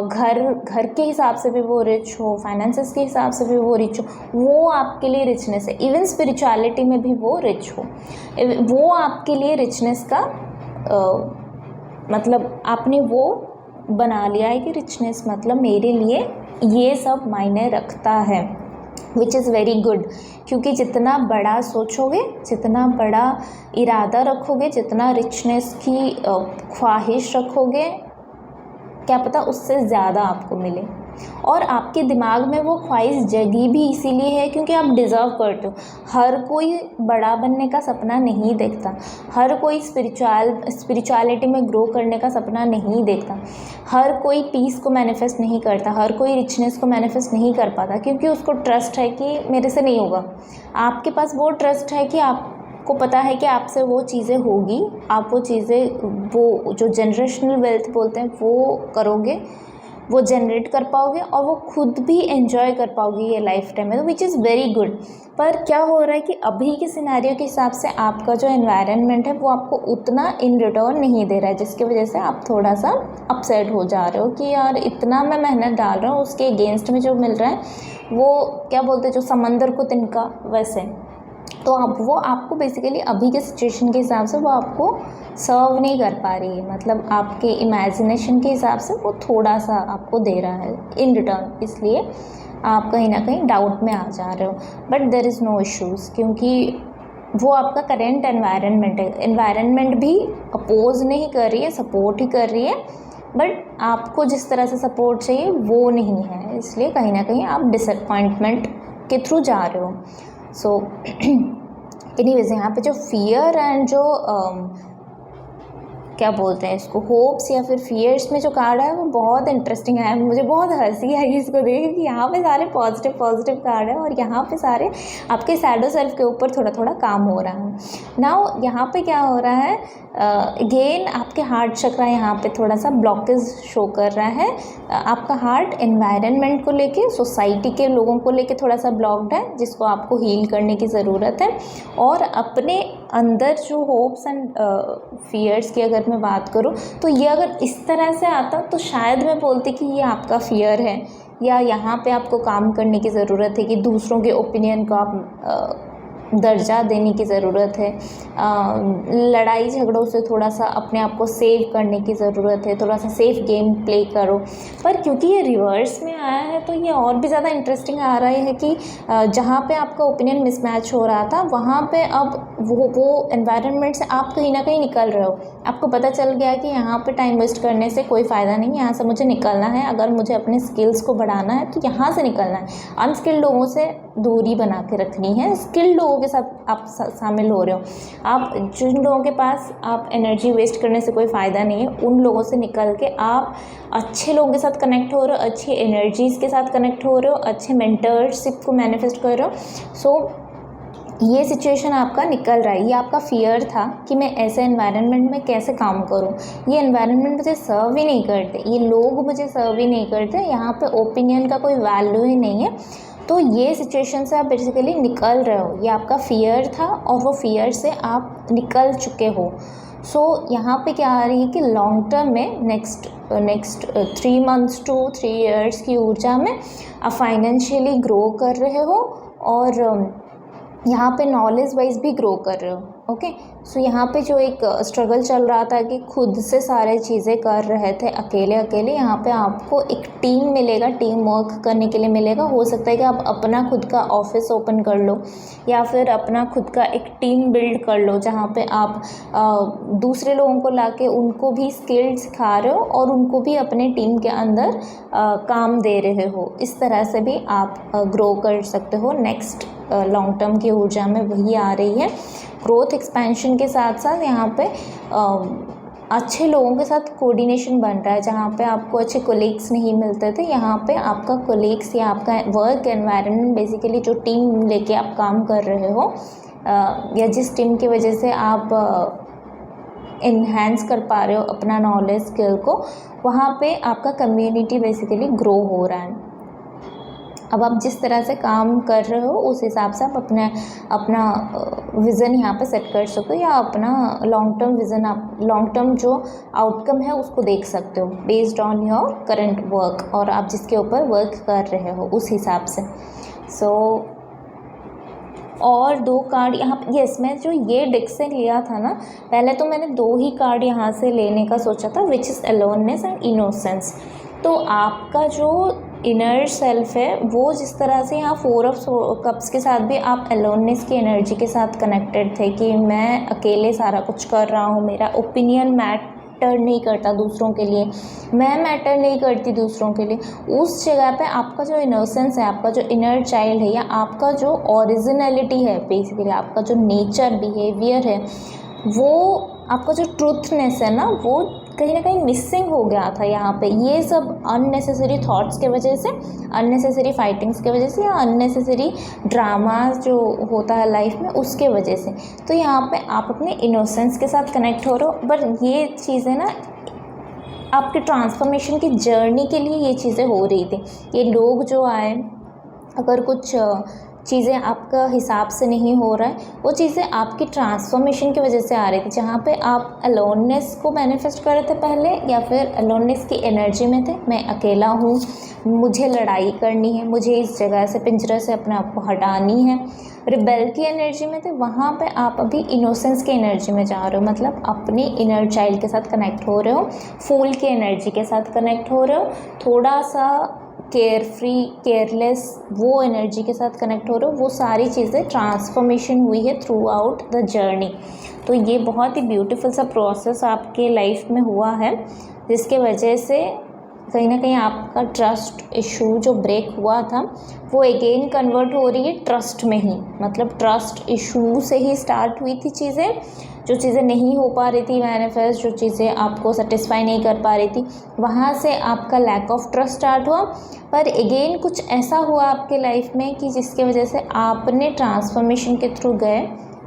घर के हिसाब से भी वो रिच हो, फाइनेंसेस के हिसाब से भी वो रिच हो, वो आपके लिए रिचनेस है। इवन स्पिरिचुअलिटी में भी वो रिच हो, वो आपके लिए रिचनेस का मतलब आपने वो बना लिया है कि रिचनेस मतलब मेरे लिए ये सब मायने रखता है, विच इज़ वेरी गुड। क्योंकि जितना बड़ा सोचोगे, जितना बड़ा इरादा रखोगे, जितना रिचनेस की ख्वाहिश रखोगे, क्या पता उससे ज़्यादा आपको मिले। और आपके दिमाग में वो ख्वाहिश जगी भी इसीलिए है क्योंकि आप डिज़र्व करते हो। हर कोई बड़ा बनने का सपना नहीं देखता, हर कोई स्पिरिचुअलिटी में ग्रो करने का सपना नहीं देखता, हर कोई पीस को मैनिफेस्ट नहीं करता, हर कोई रिचनेस को मैनिफेस्ट नहीं कर पाता, क्योंकि उसको ट्रस्ट है कि मेरे से नहीं होगा। आपके पास वो ट्रस्ट है कि आपको पता है कि आपसे वो चीज़ें होगी, आप वो चीज़ें, वो जो जनरेशनल वेल्थ बोलते हैं वो करोगे, वो जनरेट कर पाओगे और वो खुद भी एंजॉय कर पाओगे ये लाइफ टाइम में, तो विच इज़ वेरी गुड। पर क्या हो रहा है कि अभी के सिनेरियो के हिसाब से आपका जो एनवायरनमेंट है वो आपको उतना इन रिटर्न नहीं दे रहा है, जिसकी वजह से आप थोड़ा सा अपसेट हो जा रहे हो कि यार इतना मैं मेहनत डाल रहा हूँ, उसके अगेंस्ट में जो मिल रहा है वो क्या बोलते हैं, जो समंदर को तिनका वैसे। तो अब वो आपको बेसिकली अभी के सिचुएशन के हिसाब से वो आपको सर्व नहीं कर पा रही है, मतलब आपके इमेजिनेशन के हिसाब से वो थोड़ा सा आपको दे रहा है इन रिटर्न, इसलिए आप कहीं ना कहीं डाउट में आ जा रहे हो। But there is no issues, क्योंकि वो आपका करेंट एनवायरनमेंट है, एनवायरनमेंट भी अपोज नहीं कर रही है, सपोर्ट ही कर रही है, बट आपको जिस तरह से सपोर्ट चाहिए वो नहीं है, इसलिए कहीं ना कहीं आप डिसअपॉइंटमेंट के थ्रू जा रहे हो। सो एनीवेज, यहाँ पे जो फियर एंड जो क्या बोलते हैं इसको, होप्स या फिर फियर्स में जो कार्ड है वो बहुत इंटरेस्टिंग है। मुझे बहुत हंसी आई इसको देख कि यहाँ पे सारे पॉजिटिव पॉजिटिव कार्ड है और यहाँ पे सारे आपके शैडो सेल्फ के ऊपर थोड़ा थोड़ा काम हो रहा है। नाउ यहाँ पे क्या हो रहा है, अगेन आपके हार्ट चक्रा यहाँ पे थोड़ा सा ब्लॉकेज शो कर रहा है। आपका हार्ट एनवायरनमेंट को लेके, सोसाइटी के लोगों को लेके थोड़ा सा ब्लॉक्ड है, जिसको आपको हील करने की ज़रूरत है। और अपने अंदर जो होप्स एंड फियर्स की अगर मैं बात करूँ तो ये अगर इस तरह से आता तो शायद मैं बोलती कि ये आपका फियर है, या यहाँ पे आपको काम करने की ज़रूरत है कि दूसरों के ओपिनियन को आप दर्जा देने की ज़रूरत है, लड़ाई झगड़ों से थोड़ा सा अपने आप को सेव करने की ज़रूरत है, थोड़ा सा सेफ गेम प्ले करो। पर क्योंकि ये रिवर्स में आया है तो ये और भी ज़्यादा इंटरेस्टिंग आ रहा है कि जहाँ पे आपका ओपिनियन मिसमैच हो रहा था वहाँ पे अब वो एनवायरनमेंट से आप कहीं ना कहीं निकल रहे हो। आपको पता चल गया कि यहाँ पे टाइम वेस्ट करने से कोई फ़ायदा नहीं, यहाँ से मुझे निकलना है। अगर मुझे अपने स्किल्स को बढ़ाना है तो यहाँ से निकलना है, अनस्किल्ड लोगों से दूरी बना के रखनी है, स्किल्ड लोगों लोगों के साथ आप शामिल हो रहे हो। आप जिन लोगों के पास आप एनर्जी वेस्ट करने से कोई फ़ायदा नहीं है, उन लोगों से निकल के आप अच्छे लोगों के साथ कनेक्ट हो रहे हो, अच्छी एनर्जीज़ के साथ कनेक्ट हो रहे हो, अच्छे मेंटरशिप को मैनिफेस्ट कर रहे हो। सो ये सिचुएशन आपका निकल रहा है। ये आपका फियर था कि मैं ऐसे एनवायरनमेंट में कैसे काम करूं, ये एनवायरनमेंट मुझे सर्व ही नहीं करते, ये लोग मुझे सर्व ही नहीं करते, यहाँ पे ओपिनियन का कोई वैल्यू ही नहीं है। तो ये सिचुएशन से आप बेसिकली निकल रहे हो, ये आपका फियर था और वो फियर से आप निकल चुके हो। सो यहाँ पे क्या आ रही है कि लॉन्ग टर्म में नेक्स्ट 3 मंथ्स टू 3 ईयर्स की ऊर्जा में आप फाइनेंशियली ग्रो कर रहे हो और यहाँ पे नॉलेज वाइज भी ग्रो कर रहे हो। ओके, सो यहाँ पे जो एक स्ट्रगल चल रहा था कि खुद से सारे चीज़ें कर रहे थे अकेले, यहाँ पे आपको एक टीम मिलेगा, टीम वर्क करने के लिए मिलेगा। हो सकता है कि आप अपना खुद का ऑफिस ओपन कर लो या फिर अपना खुद का एक टीम बिल्ड कर लो, जहाँ पे आप दूसरे लोगों को लाके उनको भी स्किल सिखा रहे हो और उनको भी अपने टीम के अंदर काम दे रहे हो। इस तरह से भी आप ग्रो कर सकते हो। नेक्स्ट लॉन्ग टर्म की ऊर्जा में वही आ रही है। ग्रोथ एक्सपेंशन के साथ साथ यहाँ पे अच्छे लोगों के साथ कोऑर्डिनेशन बन रहा है। जहाँ पे आपको अच्छे कोलीग्स नहीं मिलते थे, यहाँ पे आपका कोलीग्स या आपका वर्क एनवायरनमेंट, बेसिकली जो टीम लेके आप काम कर रहे हो या जिस टीम की वजह से आप इन्हेंस कर पा रहे हो अपना नॉलेज स्किल को, वहाँ पे आपका कम्युनिटी बेसिकली ग्रो हो रहा है। अब आप जिस तरह से काम कर रहे हो उस हिसाब से आप अपना विज़न यहाँ पे सेट कर सकते हो या अपना लॉन्ग टर्म विज़न, आप लॉन्ग टर्म जो आउटकम है उसको देख सकते हो based on your current work, और आप जिसके ऊपर वर्क कर रहे हो उस हिसाब से। सो और 2 कार्ड यहाँ पे, यस, मैं जो ये डेक से लिया था ना, पहले तो मैंने 2 ही कार्ड यहाँ से लेने का सोचा था, which is aloneness and innocence. तो आपका जो इनर सेल्फ है वो जिस तरह से यहाँ 4 ऑफ कप्स के साथ भी आप अलोननेस की एनर्जी के साथ कनेक्टेड थे कि मैं अकेले सारा कुछ कर रहा हूँ, मेरा ओपिनियन मैटर नहीं करता दूसरों के लिए, मैं मैटर नहीं करती दूसरों के लिए। उस जगह पे आपका जो इनोसेंस है, आपका जो इनर चाइल्ड है या आपका जो ओरिजिनलिटी है, बेसिकली आपका जो नेचर बिहेवियर है, वो आपका जो ट्रूथनेस है ना, वो कहीं ना कहीं मिसिंग हो गया था यहाँ पे। ये सब अननेसेसरी थॉट्स के वजह से, अननेसेसरी फाइटिंग्स के वजह से या अननेसेसरी ड्रामाज जो होता है लाइफ में उसके वजह से। तो यहाँ पे आप अपने इनोसेंस के साथ कनेक्ट हो रहे हो। बट ये चीज़ें ना आपके ट्रांसफॉर्मेशन की जर्नी के लिए ये चीज़ें हो रही थी। ये लोग जो आए, अगर कुछ चीज़ें आपका हिसाब से नहीं हो रहा है, वो चीज़ें आपकी ट्रांसफॉर्मेशन की वजह से आ रही थी। जहाँ पे आप अलोननेस को मैनिफेस्ट कर रहे थे पहले, या फिर अलोननेस की एनर्जी में थे, मैं अकेला हूँ, मुझे लड़ाई करनी है, मुझे इस जगह से, पिंजरे से अपने आप को हटानी है, रिबेल की एनर्जी में थे, वहाँ पे आप अभी इनोसेंस की एनर्जी में जा रहे हो। मतलब अपने इनर चाइल्ड के साथ कनेक्ट हो रहे हो, फूल की एनर्जी के साथ कनेक्ट हो रहे हो, थोड़ा सा केयर फ्री, केयरलेस वो एनर्जी के साथ कनेक्ट हो रहे हो। वो सारी चीज़ें ट्रांसफॉर्मेशन हुई है थ्रू आउट द जर्नी। तो ये बहुत ही ब्यूटीफुल सा प्रोसेस आपके लाइफ में हुआ है, जिसके वजह से कहीं ना कहीं आपका ट्रस्ट इशू जो ब्रेक हुआ था वो अगेन कन्वर्ट हो रही है ट्रस्ट में ही। मतलब ट्रस्ट इशू से ही स्टार्ट हुई थी चीज़ें, जो चीज़ें नहीं हो पा रही थी मैनिफेस्ट, जो चीज़ें आपको सेटिस्फाई नहीं कर पा रही थी, वहाँ से आपका लैक ऑफ ट्रस्ट स्टार्ट हुआ। पर अगेन कुछ ऐसा हुआ आपके लाइफ में कि जिसके वजह से आपने ट्रांसफॉर्मेशन के थ्रू गए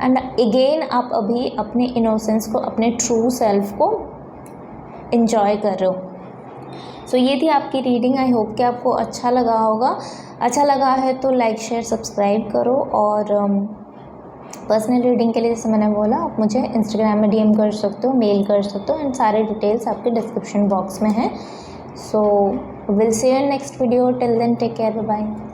एंड अगेन आप अभी अपने इनोसेंस को, अपने ट्रू सेल्फ को एंजॉय कर रहे हो। सो ये थी आपकी रीडिंग। आई होप कि आपको अच्छा लगा होगा। अच्छा लगा है तो लाइक, शेयर, सब्सक्राइब करो। और पर्सनल रीडिंग के लिए जैसे मैंने बोला, आप मुझे इंस्टाग्राम में DM कर सकते हो, मेल कर सकते हो, एंड सारे डिटेल्स आपके डिस्क्रिप्शन बॉक्स में हैं। So will see you in next video. Till then take care, bye bye.